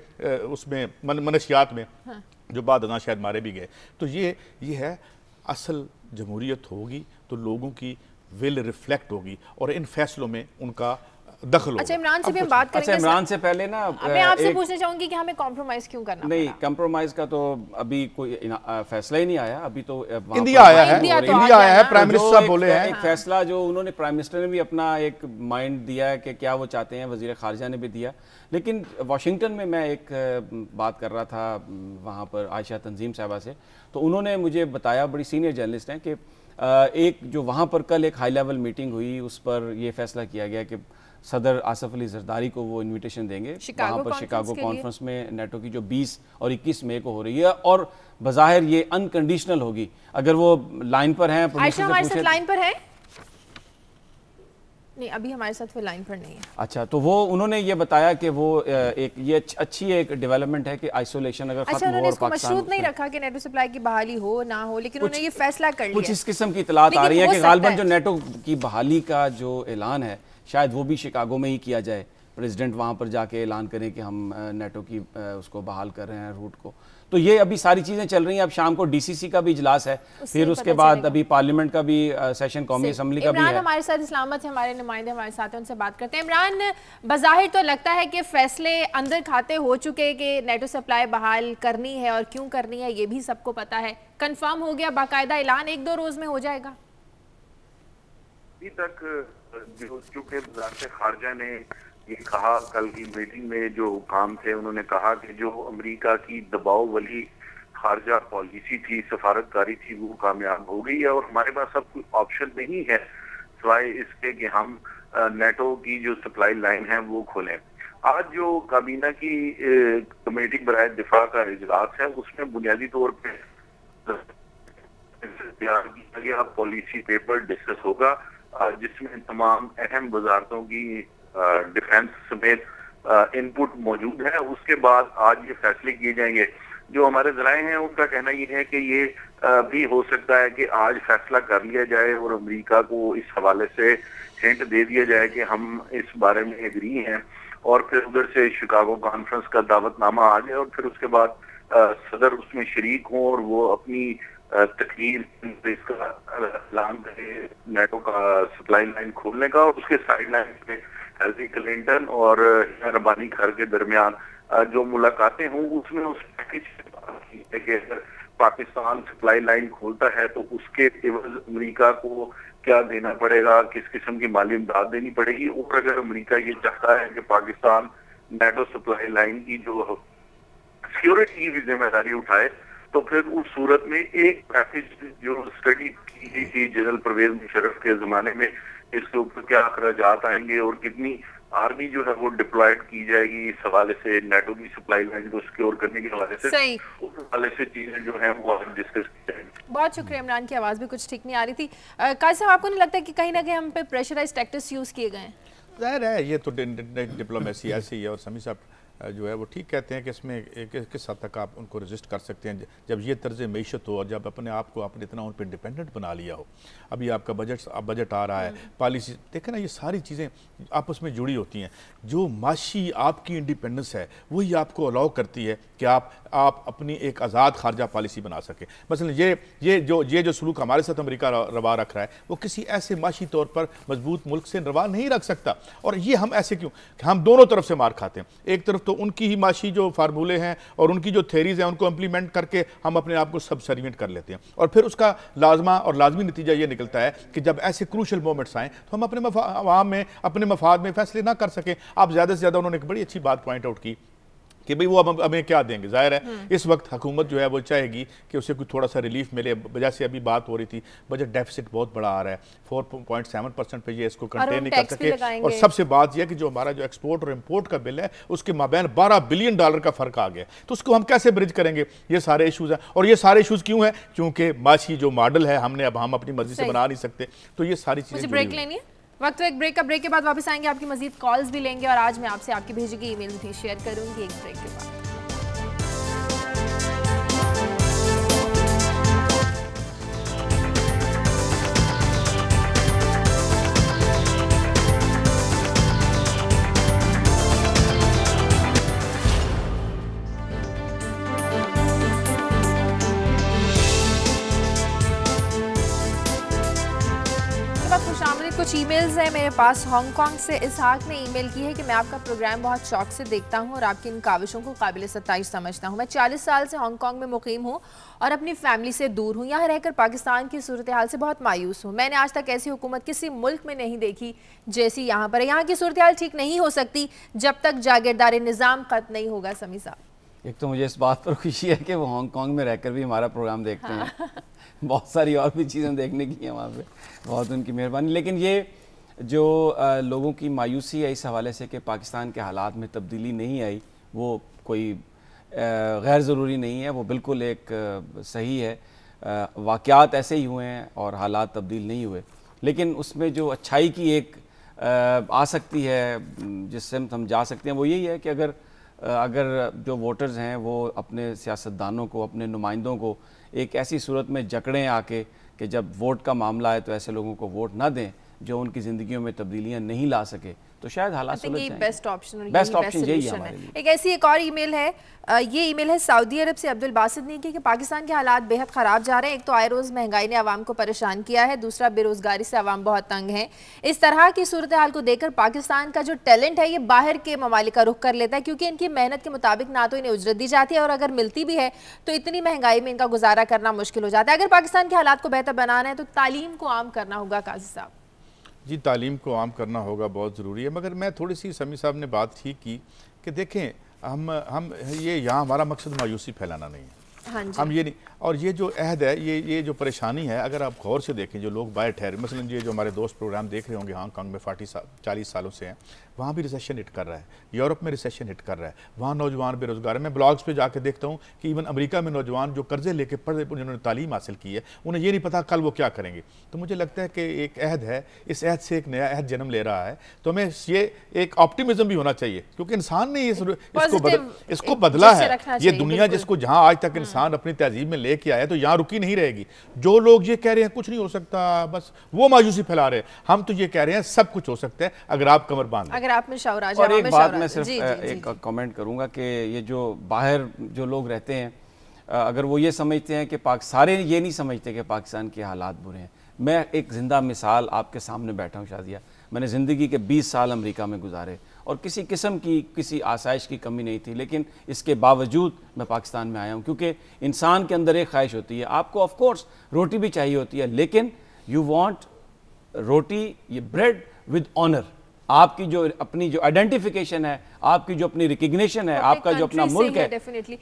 उसमें मनशियात में, जो बाद ना शायद मारे भी गए। तो ये है असल जमहूरियत होगी तो लोगों की विल रिफ्लेक्ट होगी और इन फैसलों में उनका दखल होगा। अच्छा, इमरान से भी हम बात करेंगे। अच्छा, इमरान से पहले ना मैं आपसे पूछना चाहूंगी कि हमें कॉम्प्रोमाइज क्यों करना नहीं, कॉम्प्रोमाइज का तो अभी कोई फैसला ही नहीं आया। अभी तो इंडिया आया है, प्राइम मिनिस्टर साहब बोले हैं एक फैसला जो उन्होंने, प्राइम मिनिस्टर ने भी अपना एक माइंड दिया है कि क्या वो चाहते हैं, वजीर खारजा ने भी दिया। लेकिन वाशिंगटन में मैं एक बात कर रहा था वहाँ पर आयशा तंजीम साहबा से, तो उन्होंने मुझे बताया, बड़ी सीनियर जर्नलिस्ट हैं, कि एक जो वहाँ पर कल एक हाई लेवल मीटिंग हुई उस पर यह फैसला किया गया कि सदर आसफ अली जरदारी को वो इनविटेशन देंगे वहाँ पर शिकागो कॉन्फ्रेंस में नेटो की जो 20 और 21 मई को हो रही है, और बज़ाहिर ये अनकंडीशनल होगी। अगर वो लाइन पर हैं, आयशा हमारे साथ लाइन पर है? नहीं, अभी हमारे साथ वो लाइन पर नहीं है। अच्छा, तो वो उन्होंने ये बताया कि वो एक ये अच्छी एक डेवलपमेंट है कि आइसोलेशन अगर खत्म हो और पाकिस्तान मशरूत नहीं रखा कि नेटो सप्लाई की बहाली हो ना हो, लेकिन उन्होंने ये फैसला कर लिया। कुछ इस किस्म की इतलात आ रही है कि गालिबन जो नेटो की बहाली का जो ऐलान है शायद वो भी शिकागो में ही किया जाए, प्रेसिडेंट वहाँ पर जाके ऐलान करें कि हम नेटो की उसको बहाल कर रहे हैं रूट को। तो ये अभी सारी चीज़ें चल रही हैं। अब शाम को डीसीसी का भी इजलास है, फिर उसके बाद अभी पार्लियामेंट का भी सेशन, कौमी असम्बली का भी है। इमरान हमारे साथ इस्लामाबाद से हमारे नुमाइंदे हमारे साथ हैं, उनसे बात करते हैं। इमरान, बज़ाहिर तो लगता है कि फैसले अंदर खाते हो चुके कि नेटो सप्लाई बहाल करनी है और क्यों करनी है ये भी सबको पता है, कंफर्म हो गया, बाकायदा ऐलान 1-2 रोज में हो जाएगा? अभी तक चूंकि वज़ारत खारजा ने ये कहा कल की मीटिंग में जो काम थे, उन्होंने कहा कि जो अमेरिका की दबाव वाली खारजा पॉलिसी थी, सफारतकारी थी, वो कामयाब हो गई है और हमारे पास अब कोई ऑप्शन नहीं है सिवाय इसके कि हम नेटो की जो सप्लाई लाइन है वो खोलें। आज जो काबीना की कमेटी बराए दिफा का इजलास है, उसमें बुनियादी तौर पे तैयार किया गया पॉलिसी पेपर डिस्कस होगा, जिसमें तमाम अहम वजारतों की डिफेंस समेत इनपुट मौजूद है। उसके बाद आज ये फैसले किए जाएंगे। जो हमारे ज़राए हैं उनका कहना ये है कि ये भी हो सकता है कि आज फैसला कर लिया जाए और अमेरिका को इस हवाले से हिंट दे दिया जाए कि हम इस बारे में एग्री हैं, और फिर उधर से शिकागो कॉन्फ्रेंस का दावतनामा आ जाए और फिर उसके बाद सदर उसमें शरीक हों और वो अपनी तकरीर इसका ऐलान करे नेटो का सप्लाई लाइन खोलने का, और उसके साइड लाइन पे हिलरी क्लिंटन और रबानी खर के दरमियान जो मुलाकातें हों उसमें उस पैकेज कि अगर पाकिस्तान सप्लाई लाइन खोलता है तो उसके एवज अमेरिका को क्या देना पड़ेगा, किस किस्म की माली इमदाद देनी पड़ेगी, और अगर अमेरिका ये चाहता है कि पाकिस्तान नेटो सप्लाई लाइन की जो सिक्योरिटी की जिम्मेदारी उठाए, तो फिर उस सूरत में एक पैकेज जो स्टडी की गई थी जनरल परवेज मुशर्रफ के जमाने में, इसके ऊपर क्या अखराजात आएंगे और कितनी आर्मी जो है वो डिप्लॉयड की जाएगी इस हवाले से, नेटो की सप्लाई लाइन को सिक्योर करने के हवाले से, उस हवाले से चीजें जो हैं वो डिस्कस की जाएंगी। बहुत शुक्रिया। इमरान की आवाज़ भी कुछ ठीक नहीं आ रही थी। काजी साहब, आपको नहीं लगता कि कहीं ना कहीं हम पे प्रेशराइज टैक्टिक्स यूज़ किए गए हैं? जाहिर है ये तो डिप्लोमेसी ऐसी है, और समी साहब जो है वो ठीक कहते हैं कि इसमें किस हद तक आप उनको रजिस्ट कर सकते हैं जब ये तर्ज मीशत हो और जब अपने आप को आपने इतना उन पर डिपेंडेंट बना लिया हो। अभी आपका बजट आ रहा है, पॉलिसी देखें ना, ये सारी चीज़ें आपस में जुड़ी होती हैं। जो माशी आपकी इंडिपेंडेंस है वही आपको अलाउ करती है कि आप अपनी एक आज़ाद खारजा पॉलिसी बना सकें। मसलन ये जो सलूक हमारे साथ अमेरिका रवा रख रहा है वो किसी ऐसे माशी तौर पर मजबूत मुल्क से रवा नहीं रख सकता। और ये हम ऐसे क्यों, हम दोनों तरफ से मार खाते हैं। एक तरफ तो उनकी ही माशी जो फार्मूले हैं और उनकी जो थेरीज हैं उनको इम्प्लीमेंट करके हम अपने आप को सबसर्विएंट कर लेते हैं, और फिर उसका लाजमा और लाजमी नतीजा ये निकलता है कि जब ऐसे क्रूशल मोमेंट्स आएँ तो हम अपने अवाम में अपने मफाद में फैसले ना कर सकें। आप ज़्यादा से ज़्यादा उन्होंने एक बड़ी अच्छी बात पॉइंट आउट की कि भाई वो अब हमें क्या देंगे। जाहिर है इस वक्त हुकूमत जो है वो चाहेगी कि उसे कोई थोड़ा सा रिलीफ मिले। वजह से अभी बात हो रही थी बजट डेफिसिट बहुत बड़ा आ रहा है, 4.7% पे ये इसको कंटेन नहीं कर सके। और सबसे बात यह कि जो हमारा जो एक्सपोर्ट और इम्पोर्ट का बिल है उसके माबैन $12 बिलियन का फर्क आ गया, तो उसको हम कैसे ब्रिज करेंगे? ये सारे इशूज़ हैं। और ये सारे इशूज़ क्यों हैं? क्योंकि माशी जो मॉडल है हम अपनी मर्जी से बना नहीं सकते। तो ये सारी चीज़ें ब्रेक लेनी है, वक्त एक ब्रेक का। ब्रेक के बाद वापस आएंगे, आपकी मजीद कॉल्स भी लेंगे और आज मैं आपसे आपकी भेजी गई ईमेल भी शेयर करूंगी एक ब्रेक के बाद। कुछ ईमेल्स हैं मेरे पास। हांगकांग से इसहाक ने ईमेल की है कि मैं आपका प्रोग्राम बहुत शौक से देखता हूं और आपकी इन काविशों को काबिल सत्ताईश समझता हूं। मैं 40 साल से हांगकांग में मुकीम हूं और अपनी फैमिली से दूर हूं। यहां रहकर पाकिस्तान की सूरत हाल से बहुत मायूस हूं। मैंने आज तक ऐसी हुकूमत किसी मुल्क में नहीं देखी जैसी यहाँ पर है। यहाँ की सूरत हाल ठीक नहीं हो सकती जब तक जागीरदारी निज़ाम खत्म नहीं होगा। समी साहब, एक तो मुझे इस बात पर खुशी है कि वो हांगकांग में रहकर भी हमारा प्रोग्राम देखते हैं। बहुत सारी और भी चीज़ें देखने की हैं वहाँ पे, बहुत उनकी मेहरबानी। लेकिन ये जो लोगों की मायूसी है इस हवाले से कि पाकिस्तान के हालात में तब्दीली नहीं आई, वो कोई गैर ज़रूरी नहीं है, वो बिल्कुल एक सही है। वाक़यात ऐसे ही हुए हैं और हालात तब्दील नहीं हुए, लेकिन उसमें जो अच्छाई की एक आ सकती है जिससे हम जा सकते हैं वो यही है कि अगर जो वोटर्स हैं वो अपने सियासतदानों को, अपने नुमाइंदों को एक ऐसी सूरत में जकड़ें आके कि जब वोट का मामला है तो ऐसे लोगों को वोट ना दें जो उनकी ज़िंदगियों में तब्दीलियाँ नहीं ला सके, तो शायद हालात सुलझ जाएंगे। बेस्ट ऑप्शन यही है हमारे लिए। एक और ईमेल है, ये ईमेल है सऊदी अरब से अब्दुल बासित ने की कि पाकिस्तान के हालात बेहद ख़राब जा रहे हैं। एक तो आए रोज़ महंगाई ने आवाम को परेशान किया है, दूसरा बेरोज़गारी से आवाम बहुत तंग है। इस तरह की सूरत हाल को देखकर पाकिस्तान का जो टैलेंट है ये बाहर के ममालिक का रुख कर लेता है, क्योंकि इनकी मेहनत के मुताबिक ना तो इन्हें उजरत दी जाती है और अगर मिलती भी है तो इतनी महंगाई में इनका गुजारा करना मुश्किल हो जाता है। अगर पाकिस्तान के हालात को बेहतर बनाना है तो तालीम को आम करना होगा। काजी साहब, जी, तालीम को आम करना होगा, बहुत ज़रूरी है। मगर मैं थोड़ी सी समी साहब ने बात ठीक की कि देखें, हम ये यहाँ हमारा मकसद मायूसी फैलाना नहीं है। हाँ जी। हम ये नहीं, और ये जो अहद है, ये जो परेशानी है, अगर आप गौर से देखें, जो लोग बाहर ठहरे, मसलन ये जो हमारे दोस्त प्रोग्राम देख रहे होंगे हांगकांग में 40 सालों से हैं, वहाँ भी रिसेशन हिट कर रहा है, यूरोप में रिसेशन हिट कर रहा है, वहाँ नौजवान बेरोजगार है। मैं ब्लॉग्स पे जाके देखता हूँ कि इवन अमेरिका में नौजवान जो कर्जे लेके पढ़े, जिन्होंने तालीम हासिल की है, उन्हें ये नहीं पता कल वो क्या करेंगे। तो मुझे लगता है कि एक अहद है, इस अहद से एक नया अहद जन्म ले रहा है, तो हमें ये एक ऑप्टिमिज्म भी होना चाहिए, क्योंकि इंसान ने इसको बदला है। ये दुनिया जिसको जहाँ आज तक इंसान अपनी तहजीब में लेके आया, तो यहाँ रुकी नहीं रहेगी। जो लोग ये कह रहे हैं कुछ नहीं हो सकता, बस वो मायूसी फैला रहे हैं। हम तो ये कह रहे हैं सब कुछ हो सकता है अगर आप कमर बांध। अगर आप में शौराज और एक बात मैं सिर्फ एक कमेंट करूंगा कि ये जो बाहर जो लोग रहते हैं, अगर वो ये समझते हैं कि सारे ये नहीं समझते कि पाकिस्तान के हालात बुरे हैं। मैं एक ज़िंदा मिसाल आपके सामने बैठा हूँ शाजिया। मैंने ज़िंदगी के 20 साल अमेरिका में गुजारे और किसी किस्म की किसी आसाइश की कमी नहीं थी, लेकिन इसके बावजूद मैं पाकिस्तान में आया हूँ, क्योंकि इंसान के अंदर एक ख्वाहिश होती है, आपको ऑफ कोर्स रोटी भी चाहिए होती है, लेकिन यू वांट रोटी, ये ब्रेड विद ऑनर। आपकी जो अपनी जो आइडेंटिफिकेशन है, आपकी जो अपनी रिकग्निशन है, आपका जो अपना मुल्क है,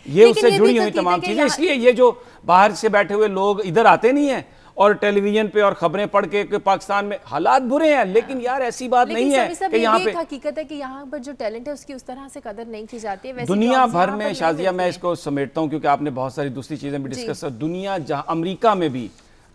ये उससे जुड़ी हुई तमाम चीज़ें। इसलिए ये जो बाहर से बैठे हुए लोग इधर आते नहीं हैं और टेलीविजन पे और खबरें पढ़ के कि पाकिस्तान में हालात बुरे हैं, लेकिन यार ऐसी बात नहीं है कि यहाँ पे हकीकत है कि यहाँ पर जो टैलेंट है उसकी उस तरह से कदर नहीं की जाती है। दुनिया भर में शाजिया, मैं इसको समेटता हूँ क्योंकि आपने बहुत सारी दूसरी चीज़ें भी डिस्कस कर। दुनिया जहाँ, अमेरिका में भी,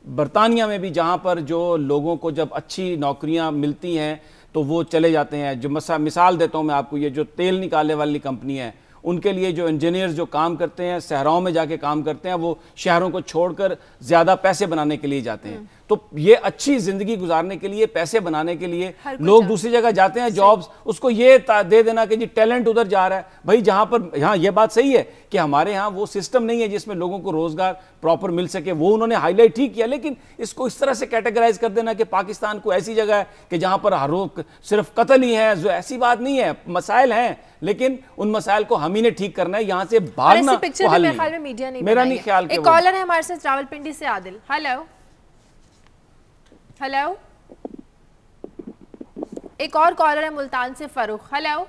बरतानिया में भी, जहाँ पर जो लोगों को जब अच्छी नौकरियाँ मिलती हैं तो वो चले जाते हैं। जो मिसाल देता हूँ मैं आपको, ये जो तेल निकालने वाली कंपनी है, उनके लिए जो इंजीनियर्स जो काम करते हैं, सहराओं में जाके काम करते हैं, वो शहरों को छोड़कर ज़्यादा पैसे बनाने के लिए जाते हैं। तो ये अच्छी ज़िंदगी गुजारने के लिए, पैसे बनाने के लिए लोग दूसरी जगह जाते हैं जॉब्स। उसको ये दे देना कि जी टैलेंट उधर जा रहा है, भाई जहाँ पर, यहाँ ये बात सही है कि हमारे यहाँ वो सिस्टम नहीं है जिसमें लोगों को रोज़गार प्रॉपर मिल सके, वो उन्होंने हाईलाइट ठीक किया। लेकिन इसको इस तरह से कैटेगराइज कर देना कि पाकिस्तान को ऐसी जगह है कि जहाँ पर हर रोज सिर्फ कत्ल ही है, जो ऐसी बात नहीं है। मसाइल हैं, लेकिन उन मसाइल को हम ही ने ठीक करना है, यहाँ से भागना पिक्चर मेरे ख्याल में मीडिया नहीं, मेरा नहीं ख्याल। एक कॉलर है हमारे साथ रावलपिंडी से, आदिल। Hello hello. एक और कॉलर है मुल्तान से, फरूख। Hello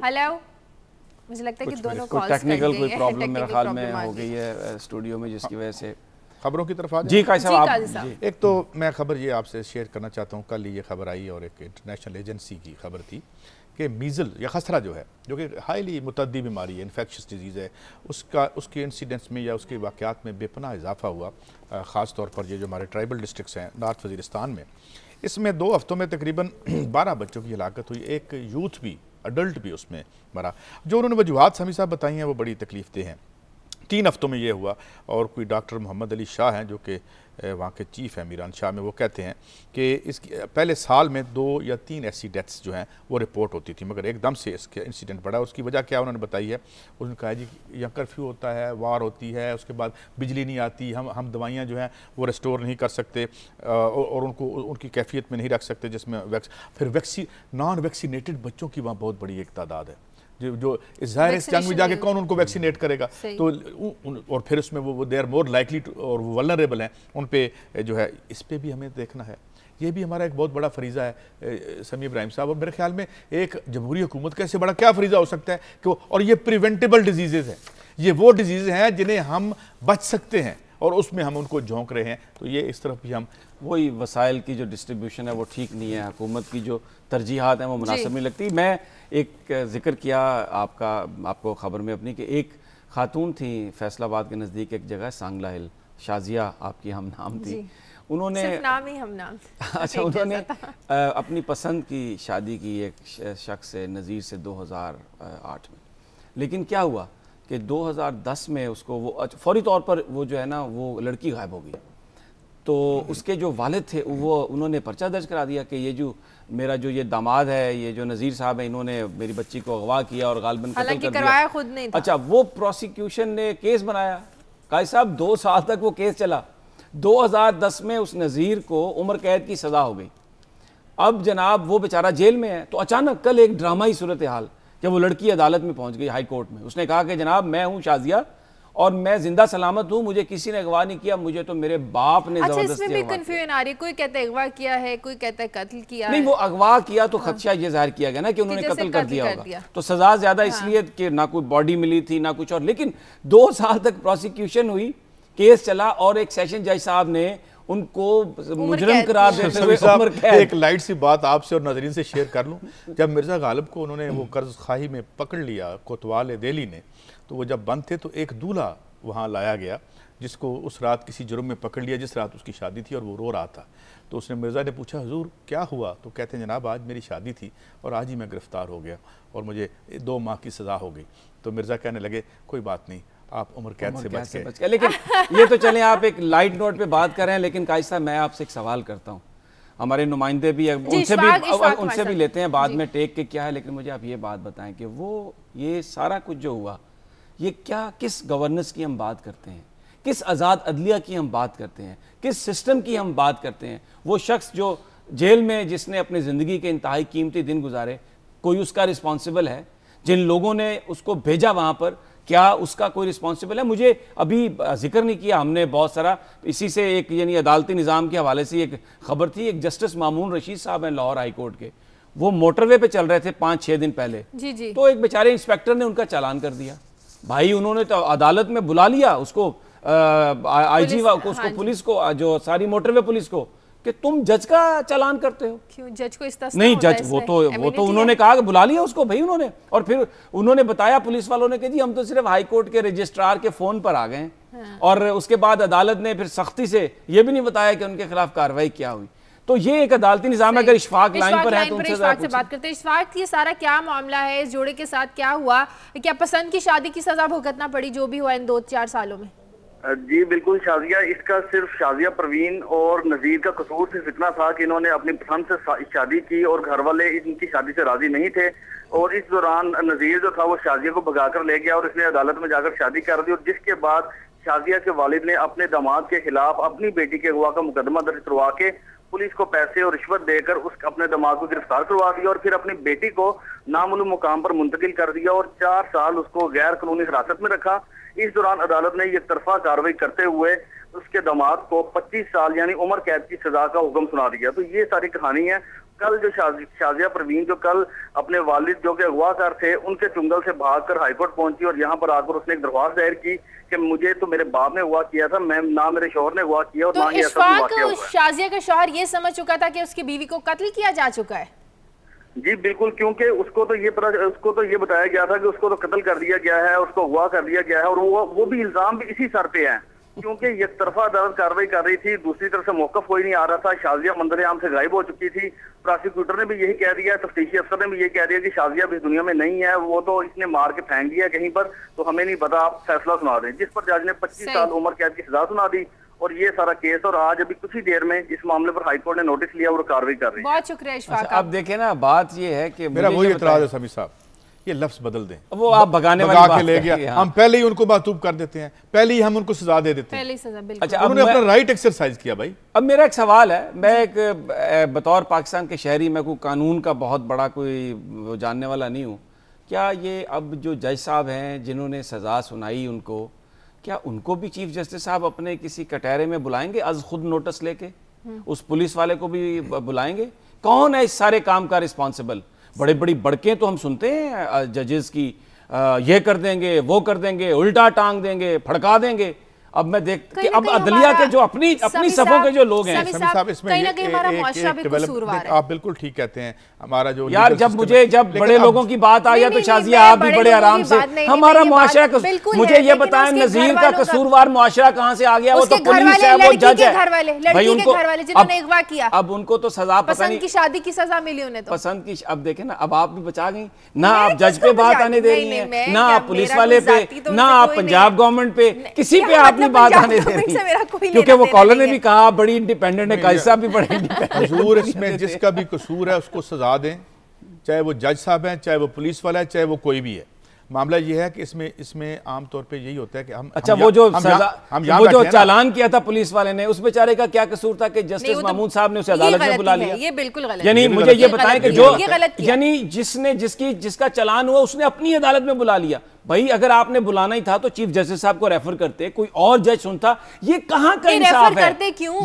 hello. मुझे लगता है कि दोनों कॉल्स टेक्निकल कोई प्रॉब्लम मेरे ख्याल में हो गई है स्टूडियो में, जिसकी वजह से खबरों की तरफ आ जाए। जी काजी साहब, एक तो मैं खबर ये आपसे शेयर करना चाहता हूँ। कल ये खबर आई और एक इंटरनेशनल एजेंसी की खबर थी कि मीज़ल या खसरा जो है, जो कि हाईली मुतद्दी बीमारी है, इन्फेक्शस डिजीज़ है, उसके इंसिडेंट्स में या उसके वाक़यात में बेपनाह इजाफा हुआ। ख़ास तौर पर ये जो हमारे ट्राइबल डिस्ट्रिक्ट्स हैं नॉर्थ वज़ीरिस्तान में, इसमें 2 हफ्तों में तकरीबन 12 बच्चों की हलाकत हुई, एक यूथ भी, अडल्ट भी उसमें मरा। जो उन्होंने वजूहात समी साहब बताई हैं वो बड़ी तकलीफ देह हैं। 3 हफ्तों में ये हुआ। और कोई डॉक्टर मोहम्मद अली शाह हैं जो कि वहाँ के चीफ हैं मीरान शाह में, वो कहते हैं कि इसकी पहले साल में 2 या 3 ऐसी डेथ्स जो हैं वो रिपोर्ट होती थी, मगर एकदम से इसके इंसिडेंट बढ़ा। उसकी वजह क्या उन्होंने बताई है, उन्होंने कहा जी यहाँ कर्फ्यू होता है, वार होती है, उसके बाद बिजली नहीं आती, हम दवाइयाँ जो हैं वो रेस्टोर नहीं कर सकते और उनको उनकी कैफियत में नहीं रख सकते, जिसमें फिर नॉन वैक्सीनेटेड बच्चों की वहाँ बहुत बड़ी एक तादाद है। जो ज़ाहिर है इस जंग में जाके कौन उनको वैक्सीनेट करेगा, तो और फिर उसमें वो दे आर मोर लाइकली और वो वल्नरेबल हैं, उन पे जो है, इस पे भी हमें देखना है। ये भी हमारा एक बहुत बड़ा फरीज़ा है समी इब्राहिम साहब। और मेरे ख्याल में एक जमहूरी हुकूमत का इससे बड़ा क्या फरीज़ा हो सकता है कि और ये प्रिवेंटेबल डिजीज़ हैं, ये वो डिजीज़ हैं जिन्हें हम बच सकते हैं और उसमें हम उनको झोंक रहे हैं। तो ये इस तरफ भी हम, वही वसाइल की जो डिस्ट्रीब्यूशन है वो ठीक नहीं है, हुकूमत की जो तरजीहात हैं वो मुनासिब नहीं लगती। मैं एक जिक्र किया आपको खबर में अपनी कि एक खातून थी फैसलाबाद के नज़दीक एक जगह सांगला हिल, शाजिया आपकी हम नाम थी, उन्होंने सिर्फ नाम ही हम नाम अच्छा उन्होंने अपनी पसंद की शादी की एक शख्स से, नज़ीर से 2008 में। लेकिन क्या हुआ कि 2010 में उसको वो फौरी तौर पर वो जो है ना वो लड़की गायब हो गई। तो उसके जो वालिद थे वो उन्होंने पर्चा दर्ज करा दिया कि ये जो मेरा जो ये दामाद है, ये जो नज़ीर साहब है, इन्होंने मेरी बच्ची को अगवा किया और गालबन कत्ल कर दिया। खुद नहीं था। अच्छा, वो प्रोसिक्यूशन ने केस बनाया, काजी साहब 2 साल तक वो केस चला। 2010 में उस नज़ीर को उम्र कैद की सज़ा हो गई। अब जनाब वो बेचारा जेल में है। तो अचानक कल एक ड्रामाई सूरत हाल कि वो लड़की अदालत में पहुंच गई, हाई कोर्ट में। उसने कहा कि जनाब मैं हूँ शाजिया और मैं जिंदा सलामत हूँ, मुझे किसी ने अगवा नहीं किया, मुझे तो मेरे बाप ने जबरदस्ती। इसमें भी कंफ्यूजन आ रही है, कोई कहता है अगवा किया है, कोई कहता है कत्ल किया नहीं, वो अगवा किया तो खदशा ये जाहिर किया गया ना कि उन्होंने कत्ल कर दिया होगा, तो सजा ज्यादा इसलिए कि ना कोई बॉडी मिली थी ना कुछ और। लेकिन 2 साल तक प्रोसिक्यूशन हुई, केस चला और एक सेशन जज साहब ने उनको मुजरिम करार देते हुए उम्र कैद। एक लाइट सी बात आपसे और नाज़रीन से शेयर कर लूं, जब मिर्ज़ा गालिब को उन्होंने वो कर्ज खाही में पकड़ लिया कोतवाल दिल्ली ने, तो वो जब बंद थे तो एक दूल्हा वहाँ लाया गया जिसको उस रात किसी जुर्म में पकड़ लिया, जिस रात उसकी शादी थी और वो रो रहा था। तो उसने मिर्ज़ा ने पूछा हुजूर क्या हुआ, तो कहते हैं जनाब आज मेरी शादी थी और आज ही मैं गिरफ़्तार हो गया और मुझे 2 माह की सज़ा हो गई। तो मिर्ज़ा कहने लगे कोई बात नहीं, आप उम्र कैद से बच गए। लेकिन ये तो चलें, आप एक लाइट नोट पे बात कर रहे हैं, लेकिन काजी साहब मैं आपसे एक सवाल करता हूँ, हमारे नुमाइंदे भी उनसे भी लेते हैं बाद में टेक के क्या है, लेकिन मुझे आप ये बात बताएं कि वो ये सारा कुछ जो हुआ ये क्या, किस गवर्नेंस की हम बात करते हैं, किस आज़ाद अदलिया की हम बात करते हैं, किस सिस्टम की हम बात करते हैं? वो शख्स जो जेल में जिसने अपनी ज़िंदगी के इंतहाई कीमती दिन गुजारे, कोई उसका रिस्पॉन्सिबल है? जिन लोगों ने उसको भेजा वहाँ पर, क्या उसका कोई रिस्पॉन्सिबल है? मुझे अभी जिक्र नहीं किया हमने बहुत सारा, इसी से एक यानी अदालती निज़ाम के हवाले से एक खबर थी, एक जस्टिस मामून रशीद साहब हैं लाहौर हाई कोर्ट के, वो मोटरवे पे चल रहे थे 5-6 दिन पहले जी। तो एक बेचारे इंस्पेक्टर ने उनका चालान कर दिया। भाई उन्होंने तो अदालत में बुला लिया उसको, आईजी को, उसको पुलिस को, जो सारी मोटरवे पुलिस को, कि तुम जज का चालान करते हो। क्यों जज को इस नहीं जज वो तो उन्होंने कहा कि बुला लिया उसको भाई उन्होंने, और फिर उन्होंने बताया पुलिस वालों ने कि जी हम तो सिर्फ हाई कोर्ट के रजिस्ट्रार के फोन पर आ गए हैं। हाँ। और उसके बाद अदालत ने फिर सख्ती से ये भी नहीं बताया कि उनके खिलाफ कार्रवाई क्या हुई। तो ये एक अदालती निजाम, अगर इशफाक लाइन पर है तो उनसे बात करते हैं। इशफाक, ये सारा क्या मामला है, इस जोड़े के साथ क्या हुआ, क्या पसंद की शादी की सजा भुगतना पड़ी जो भी हुआ इन 2-4 सालों में? जी बिल्कुल शाजिया, इसका सिर्फ शाजिया परवीन और नजीर का कसूर सिर्फ इतना था कि इन्होंने अपनी पसंद से शादी की और घर वाले इनकी शादी से राजी नहीं थे, और इस दौरान नजीर जो था वो शाजिया को भगाकर ले गया और इसने अदालत में जाकर शादी कर दी, और जिसके बाद शाजिया के वालिद ने अपने दामाद के खिलाफ अपनी बेटी के अगवा का मुकदमा दर्ज करवा के पुलिस को पैसे और रिश्वत देकर अपने दामाद को गिरफ्तार करवा दिया और फिर अपनी बेटी को नामालूम मुकाम पर मुंतकिल कर दिया और 4 साल उसको गैर कानूनी हिरासत में रखा। इस दौरान अदालत ने एक तरफा कार्रवाई करते हुए उसके दामाद को 25 साल यानी उम्र कैद की सजा का हुक्म सुना दिया। तो ये सारी कहानी है। कल जो शाजिया परवीन जो कल अपने वालिद जो के अगवाकार थे उनके चुंगल से भागकर हाईकोर्ट पहुंची और यहाँ पर आकर उसने एक दरख्वास्त दायर की कि मुझे तो मेरे बाप ने अगवा किया था, मैं ना मेरे शौहर ने अगवा किया और तो ना ही ऐसा वाकया हुआ। शाजिया का शौहर ये समझ चुका था कि उसकी बीवी को कत्ल किया जा चुका है? जी बिल्कुल, क्योंकि उसको तो ये बताया गया था कि उसको तो कत्ल कर दिया गया है, उसको अगवा कर दिया गया है, और वो भी इल्जाम भी इसी सर पे है क्योंकि एक तरफा अदालत कार्रवाई कर रही थी, दूसरी तरफ से मौकफ कोई नहीं आ रहा था। शाजिया मंजर आम से गायब हो चुकी थी। प्रोसिक्यूटर ने भी यही कह दिया, तफ्तीशी अफसर ने भी यही कह दिया कि शाजिया भी दुनिया में नहीं है, वो तो इसने मार के फेंक दिया कहीं पर, तो हमें नहीं पता, आप फैसला सुना दें। जिस पर जज ने 25 साल उम्र कैद की सजा सुना दी और ये सारा केस, और आज अभी कुछ ही देर में इस मामले पर हाईकोर्ट ने नोटिस लिया और कार्रवाई कर रही है। बहुत शुक्रिया इशफाक। अब देखें ना, बात ये है कि मेरा वही इतराज है समी साहब, ये लफ्ज बदल दें, वो आप भगा के ले गया, हम पहले ही उनको मातूब कर देते हैं, पहले ही हम उनको सजा दे देते हैं। पहले ही सजा, बिल्कुल। अच्छा, उन्होंने अपना राइट एक्सरसाइज किया भाई। अब मेरा एक सवाल है, मैं एक बतौर पाकिस्तान के शहरी, मैं कोई कानून का बहुत बड़ा कोई जानने वाला नहीं हूँ, क्या ये अब जो जज साहब हैं जिन्होंने सजा सुनाई उनको, क्या उनको भी चीफ जस्टिस साहब अपने किसी कटहरे में बुलाएंगे अज खुद नोटिस लेके? उस पुलिस वाले को भी बुलाएंगे? कौन है इस सारे काम का रिस्पॉन्सिबल? बड़े बड़ी बड़के तो हम सुनते हैं जजेस की, ये कर देंगे, वो कर देंगे, उल्टा टांग देंगे, फड़का देंगे। अब मैं देख कि अब अदलिया के जो अपनी सफों के जो लोग हैं, आप बिल्कुल ठीक कहते हैं। हमारा जो यार जब बड़े लोगों की बात आई है तो शाजिया आप भी बड़े आराम से, हमारा मुआशरा, मुझे ये बताएं नजीर का कसूरवार मुआशरा कहाँ से आ गया? वो तो पुलिस है, वो जज है भाई, उनको अब उनको तो सजा पता नहीं, की शादी की सजा मिली उन्हें तो पसंद की। अब देखें ना, अब आप भी बचा गई ना, आप जज पे बात आने दे रही हैं, ना आप पुलिस वाले पे, ना आप पंजाब गवर्नमेंट पे, किसी पे आप बात आने दे रही है, क्योंकि वो कॉलर ने भी कहा बड़ी इंडिपेंडेंट है, काजी साहब भी बड़े इंडिपेंडेंट। हुजूर इसमें जिसका भी कसूर है उसको सजा दें, चाहे वो जज साहब हैं, चाहे वो पुलिस वाला है, चाहे वो कोई भी है। मामला ये है कि इसमें आमतौर पे यही होता है कि हम वो जो चालान किया था पुलिस वाले ने, उस बेचारे का क्या कसूर था कि जस्टिस मामून साहब ने उसे अदालत में बुला लिया? ये बिल्कुल गलत। यानी मुझे ये बताएं कि जो यानी जिसका चालान हुआ उसने अपनी अदालत में बुला लिया। भाई अगर आपने बुलाना ही था तो चीफ जस्टिस साहब को रेफर करते, कोई और जज सुनता। ये कहां का इंसाफ है?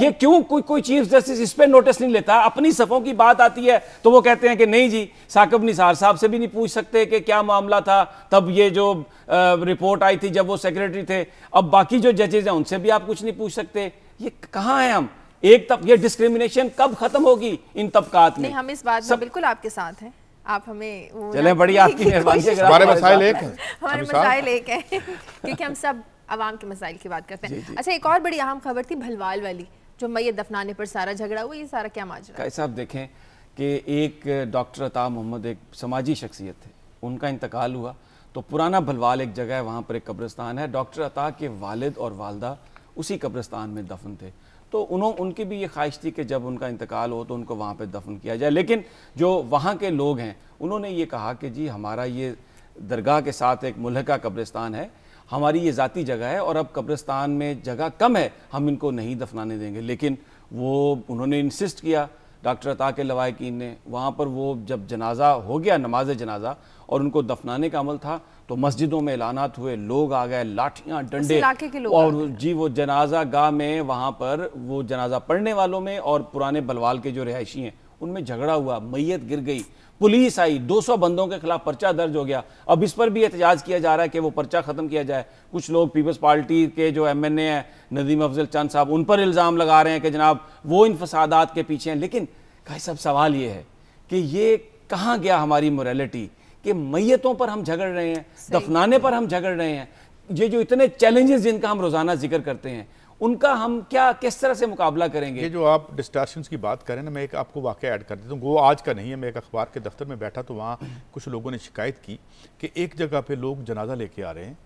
ये क्यों कोई चीफ जस्टिस इस पे नोटिस नहीं लेता? अपनी सफों की बात आती है तो वो कहते हैं कि नहीं जी, साकिब निसार साहब से भी नहीं पूछ सकते कि क्या मामला था तब ये जो रिपोर्ट आई थी जब वो सेक्रेटरी थे। अब बाकी जो जजेज हैं उनसे भी आप कुछ नहीं पूछ सकते। ये कहां है हम? एक तब ये डिस्क्रिमिनेशन कब खत्म होगी इन तबकात में? नहीं, हम इस बात में बिल्कुल आपके साथ हैं। आप हमें चले, बड़ी आपकी मेहरबानी। हमारे मसाइल एक हैं, हमारे मसाइल एक हैं क्योंकि हम सब आवाम के मसाइल की बात करते हैं। अच्छा, एक और बड़ी अहम खबर थी भलवाल वाली, जो मैयत दफनाने पर सारा झगड़ा हुआ, ये सारा क्या माजरा है? साहब देखें कि एक डॉक्टर अता मोहम्मद एक समाजी शख्सियत थे, उनका इंतकाल हुआ तो पुराना भलवाल एक जगह है, वहाँ पर एक कब्रिस्तान है। डॉक्टर अता के वालिद और वालदा उसी कब्रिस्तान में दफन थे, तो उनकी भी ये ख्वाहिश थी कि जब उनका इंतकाल हो तो उनको वहाँ पे दफन किया जाए। लेकिन जो वहाँ के लोग हैं उन्होंने ये कहा कि जी हमारा ये दरगाह के साथ एक मुल्हका कब्रिस्तान है, हमारी ये ज़ाती जगह है और अब कब्रिस्तान में जगह कम है, हम इनको नहीं दफनाने देंगे। लेकिन उन्होंने इंसिस्ट किया, डॉक्टर अता के लवाहिकीन ने। वहाँ पर वो जब जनाजा हो गया, नमाज जनाजा, और उनको दफनाने का अमल था तो मस्जिदों में ऐलानात हुए, लोग आ गए, लाठियाँ डंडे, और जी वो जनाजा गाह में वहाँ पर वो जनाजा पढ़ने वालों में और पुराने बलवाल के जो रिहायशी हैं उनमें झगड़ा हुआ, मैयत गिर गई, पुलिस आई, 200 बंदों के खिलाफ पर्चा दर्ज हो गया। अब इस पर भी एहतजाज किया जा रहा है कि वो पर्चा ख़त्म किया जाए। कुछ लोग पीपल्स पार्टी के जो MNA हैं नदीम अफजल चंद साहब, उन पर इल्ज़ाम लगा रहे हैं कि जनाब वो इन फसादात के पीछे हैं। लेकिन भाई साहब सवाल ये है कि ये कहाँ गया हमारी मोरालिटी कि मैयतों पर हम झगड़ रहे हैं, दफनाने पर हम झगड़ रहे हैं। ये जो इतने चैलेंजेस जिनका हम रोज़ाना जिक्र करते हैं उनका हम किस तरह से मुकाबला करेंगे? ये जो आप डिस्ट्रैक्शंस की बात करें ना, मैं एक आपको वाक़या ऐड कर देता हूँ। वो आज का नहीं है, मैं एक अखबार के दफ्तर में बैठा तो वहाँ कुछ लोगों ने शिकायत की कि एक जगह पे लोग जनाजा लेके आ रहे हैं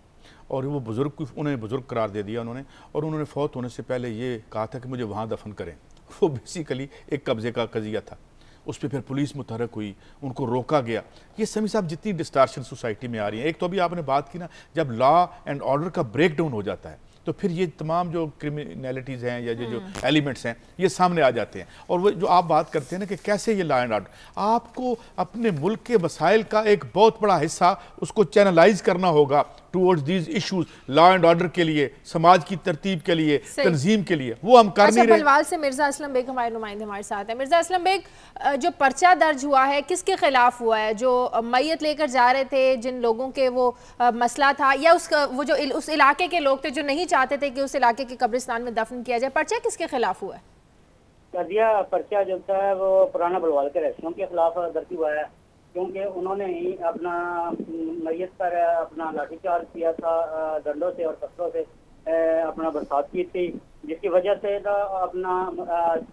और वो बुज़ुर्ग, उन्हें बुज़ुर्ग करार दे दिया उन्होंने, और उन्होंने फौत होने से पहले ये कहा था कि मुझे वहाँ दफन करें। वो बेसिकली एक कब्ज़े का कज़िया था, उस पर फिर पुलिस मुतहरक हुई, उनको रोका गया। ये समी साहब जितनी डिस्टार्शन सोसाइटी में आ रही है, एक तो अभी आपने बात की ना, जब लॉ एंड ऑर्डर का ब्रेक डाउन हो जाता है तो फिर ये तमाम जो क्रिमिनलिटीज़ हैं या जो एलिमेंट्स हैं ये सामने आ जाते हैं। और वो जो आप बात करते हैं ना कि कैसे ये लॉ एंड ऑर्डर, आपको अपने मुल्क के मसाइल का एक बहुत बड़ा हिस्सा उसको चैनलाइज करना होगा towards these issues, law and order के लिए, समाज की तरतीब के लिए, तंजीम के लिए। वो हम कर नहीं रहे। भलवाल से मिर्जा असलम बेग हमारे नुमाइंदे हमारे साथ है। मिर्जा असलम बेग, जो पर्चा दर्ज हुआ है किसके खिलाफ हुआ है? जो मैयत लेकर जा रहे थे, जिन लोगों के वो मसला था, या वो जो उस इलाके के लोग थे जो नहीं चाहते थे कि उस इलाके के कब्रिस्तान में दफन किया जाए? पर्चा किसके खिलाफ हुआ है? पर्चा जो था वो पुराना भलवाल के रेस्टोरेंट के खिलाफ दर्ज हुआ है, क्योंकि उन्होंने ही अपना मैयत पर अपना लाठीचार्ज किया था, डंडों से और पत्थरों से अपना बरसात की थी, जिसकी वजह से अपना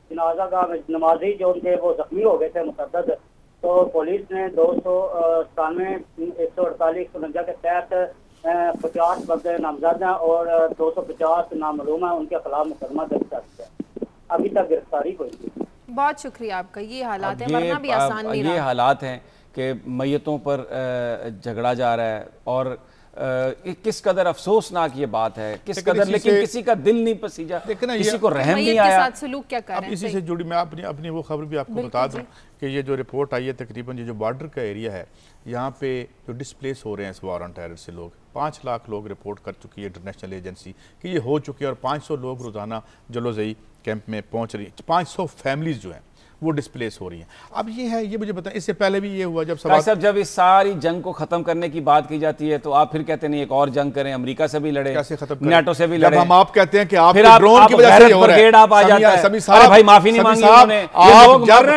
जनाजा का नमाजी जो थे वो जख्मी हो गए थे मुतअद्दिद। तो पुलिस ने 297 के तहत 50 बंदे नामजद हैं और 250 नामरूम हैं, उनके खिलाफ मुकदमा दर्ज कर दिया। अभी तक गिरफ्तारी हुई थी। बहुत शुक्रिया आपका। ये हालात है, मरना भी आसान नहीं रहा। ये हालात हैं कि मैयतों पर झगड़ा जा रहा है और किस कदर अफसोसनाक ये बात है, किस कदर, लेकिन किसी का दिल नहीं पसीजा, किसी को रहम नहीं आया। सलूक क्या कर रहे हैं? इसी से जुड़ी मैं अपनी वो खबर भी आपको बता दूं कि ये जो रिपोर्ट आई है, तकरीबन ये जो बॉर्डर का एरिया है यहाँ पे जो डिस्प्लेस हो रहे हैं इस वार ऑन टेरर से लोग, 5 लाख लोग रिपोर्ट कर चुकी है इंटरनेशनल एजेंसी कि ये हो चुके हैं, और 500 लोग रोज़ाना जलोज़ई कैंप में पहुँच रही है। 500 फैमिलीज़ जो हैं वो डिस्प्लेस हो रही हैं। अब ये है, ये मुझे बताएं, इससे पहले भी ये हुआ जब जब इस सारी जंग को खत्म करने की बात की जाती है तो आप फिर कहते नहीं एक और जंग करें, अमरीका से भी लड़े, कैसे खत्म, नाटो से भी लड़े। हम आप कहते हैं कि आप फिर ड्रोन की वजह से हो रहा है, आप आ जाता है, अरे भाई माफी नहीं मांगी उन्होंने, आप जब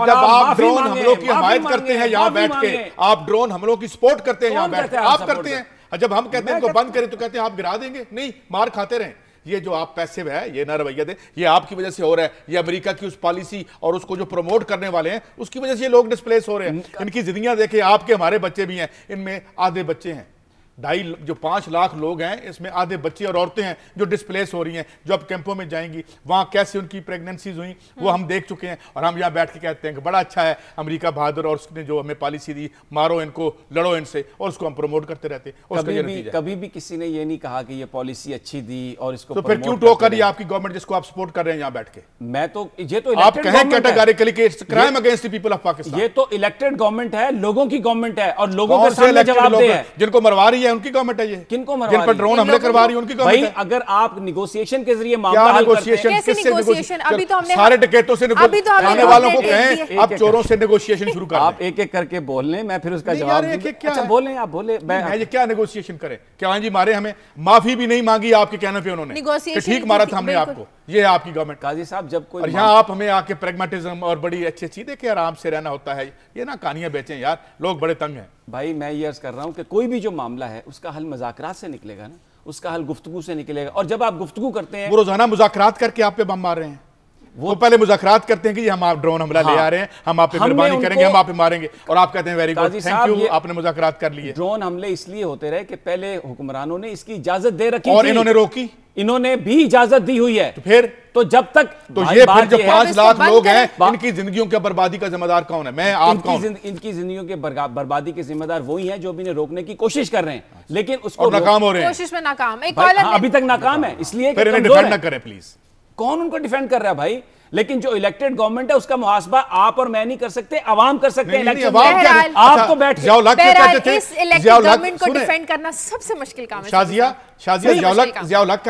आप ड्रोन हमलों की हिमायत करते हैं यहाँ बैठ के, आप ड्रोन हमलों की सपोर्ट करते हैं यहाँ बैठ के, आप करते हैं। जब हम कहते हैं इनको बंद करें तो कहते हैं आप गिरा देंगे, नहीं, मार खाते रहें। ये जो आप पैसे है, ये ना रवैया दे, ये आपकी वजह से हो रहा है। ये अमेरिका की उस पॉलिसी और उसको जो प्रमोट करने वाले हैं उसकी वजह से ये लोग डिस्प्लेस हो रहे हैं। इनकी जिंदगियां देखे, आपके हमारे बच्चे भी हैं, इनमें आधे बच्चे हैं, 5 लाख लोग हैं, इसमें आधे बच्चे और औरतें हैं जो डिस्प्लेस हो रही हैं, जो अब कैंपों में जाएंगी, वहां कैसे उनकी प्रेगनेंसीज हुई वो हम देख चुके हैं। और हम यहाँ बैठ के कहते हैं कि बड़ा अच्छा है अमेरिका बहादुर, और उसने जो हमें पॉलिसी दी, मारो इनको, लड़ो इनसे, और उसको हम प्रमोट करते रहते हैं। कभी भी किसी ने ये नहीं कहा कि ये पॉलिसी अच्छी दी और इसको तो फिर क्यों टोक कर रही है आपकी गवर्नमेंट जिसको आप सपोर्ट कर रहे हैं यहाँ बैठ के? मैं तो ये तो आप कहें कैटेगोरिकली कि crime against the people of Pakistan. ये तो इलेक्टेड गवर्नमेंट है, लोगों की गवर्नमेंट है, और लोगों के सामने जवाबदेह है। जिनको मरवा रही है है, उनकी गवर्नमेंट है ये। किनको मरवा जिन पर ड्रोन हमले करवा रही है उनकी गवर्नमेंट है। अगर आप निगोशिएशन के जरिए मामला हल करते हैं, कैसे निगोशिएशन? अभी तो हमने सारे डकैतों से आने वालों को कहें अब चोरों से नेगोशिएशन शुरू कर। आप एक एक करके बोल लें, मैं फिर उसका जवाब। अच्छा बोलें, आप बोले। ये क्या नेगोशिएशन करें? क्या जी मारे हमें, माफी भी नहीं मांगी आपके कहने पे उन्होंने, ठीक मारा था हमने आपको। ये है आपकी गवर्नमेंट। काजी साहब जब कोई, और यहाँ आप हमें आके प्रैग्मेटिज्म और बड़ी अच्छी देखिए आराम से रहना होता है, ये ना कहानियां बेचें यार, लोग बड़े तंग हैं। भाई मैं ये अर्ज कर रहा हूँ कि कोई भी जो मामला है उसका हल मुज़ाकरात से निकलेगा ना, उसका हल गुफ्तगू से निकलेगा। और जब आप गुफ्तगू करते हैं, वो रोजाना मुज़ाकरात करके आप पे बम मार रहे हैं। वो पहले मुज़ाकरात करते हैं कि हम आप ड्रोन हमला ले आ रहे हैं, हम आप पे मेहरबानी करेंगे, हम आप पे मारेंगे, और आप कहते हैं वेरी गुड, थैंक यू, आपने मुज़ाकरात कर लिए। ड्रोन हमले इसलिए होते रहे कि पहले हुक्मरानों ने इसकी इजाजत दे रखी और इन्होंने रोकी, इन्होंने भी इजाजत दी हुई है। तो फिर तो जब तक तो ये फिर जो 5 लाख लोग हैं, इनकी जिंदगियों की बर्बादी का जिम्मेदार कौन है? मैं, आप कौन? इनकी जिंदगियों के बर्बादी के जिम्मेदार वही हैं जो भी इन्हें रोकने की कोशिश कर रहे हैं, लेकिन उसको नाकाम हो रहे हैं, कोशिश में नाकाम। अभी तक नाकाम है, इसलिए डिफेंड ना करें प्लीज। कौन उनको डिफेंड कर रहा है भाई? लेकिन जो इलेक्टेड गवर्नमेंट है उसका मुहासबा आप और मैं नहीं कर सकते, अवाम कर सकते हैं। आपको बैठ गवर्नमेंट को डिफेंड करना सबसे मुश्किल काम है। शाजिया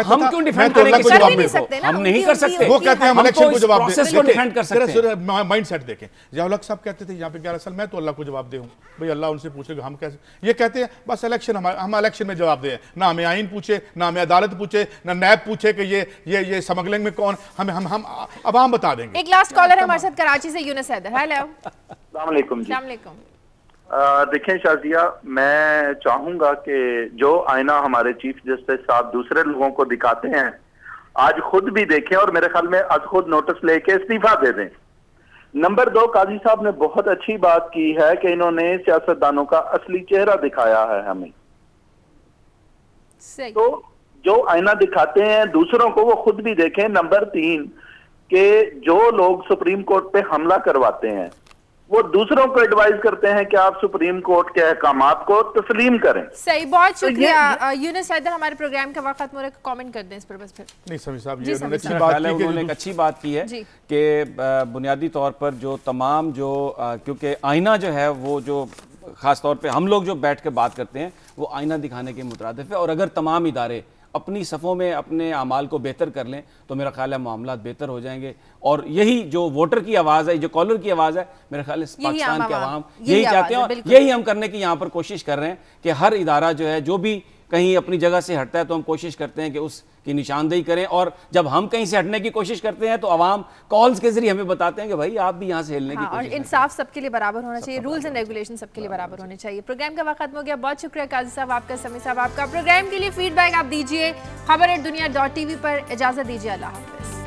हम क्यों डिफेंड करें? हम नहीं कर सकते। वो कहते हैं हम इलेक्शन को जवाब डिफेंड कर सकते हैं। माइंडसेट देखें, ज़िया-उल-हक साहब कहते थे यहाँ पे 11 साल मैं तो अल्लाह को जवाब दूं, भाई अल्लाह उनसे पूछेगा हम कैसे। ये कहते हैं बस इलेक्शन, हम इलेक्शन में जवाब दें, ना हमें आइन पूछे, ना हमें अदालत पूछे, ना नैब पूछे कि ये स्मगलिंग में कौन, हम अवाम बता देंगे। एक लास्ट कॉलर है हमारे साथ कराची से, यूनुस हैदर। हेलो, अस्सलाम वालेकुम जी। वालेकुम। देखें शाजिया, मैं चाहूंगा कि जो आईना हमारे चीफ जस्टिस साहब दूसरे लोगों को दिखाते हैं, आज खुद भी देखें और मेरे ख्याल में आज खुद नोटिस लेके इस्तीफा दे दें। नंबर 2, काजी साहब ने बहुत अच्छी बात की है कि इन्होंने सियासतदानों का असली चेहरा दिखाया है हमें। सही। तो जो आईना दिखाते हैं दूसरों को, वो खुद भी देखें। नंबर 3 कि जो लोग सुप्रीम कोर्ट पे हमला करवाते हैं वो दूसरों को एडवाइस करते हैं कि आप सुप्रीम कोर्ट के अहकामात को तस्लीम करें। सही, बहुत शुक्रिया। यूनुस हैदर, हमारे प्रोग्राम का वक्त हो रहा है, कमेंट कर दें इस पर बस फिर। नहीं समी साहब, ये उन्होंने एक अच्छी बात की है कि बुनियादी तौर पर जो तमाम जो क्योंकि आईना जो है वो जो खास तौर पे हम लोग जो बैठ के बात करते हैं वो आईना दिखाने के मुतरादिफ है, और अगर तमाम इदारे अपनी सफ़ों में अपने अमाल को बेहतर कर लें तो मेरा ख्याल है मामला बेहतर हो जाएंगे। और यही जो वोटर की आवाज़ है, जो कॉलर की आवाज़ है, मेरा ख्याल है पाकिस्तान के अवाम यही चाहते हैं, और यही हम करने की यहाँ पर कोशिश कर रहे हैं कि हर इदारा जो है जो भी कहीं अपनी जगह से हटता है तो हम कोशिश करते हैं कि उसकी निशानदेही करें, और जब हम कहीं से हटने की कोशिश करते हैं तो अवाम कॉल्स के जरिए हमें बताते हैं कि भाई आप भी यहाँ से हिलने की कोशिश और इंसाफ सबके लिए बराबर होना चाहिए, रूल्स एंड रेगुलेशन सबके लिए बराबर होने चाहिए। प्रोग्राम का वक्त खत्म हो गया। बहुत शुक्रिया काजी साहब आपका, समी साहब आपका। प्रोग्राम के लिए फीडबैक आप दीजिए खबर@दुनिया.tv पर। इजाजत दीजिए, अल्लाह हाफिज।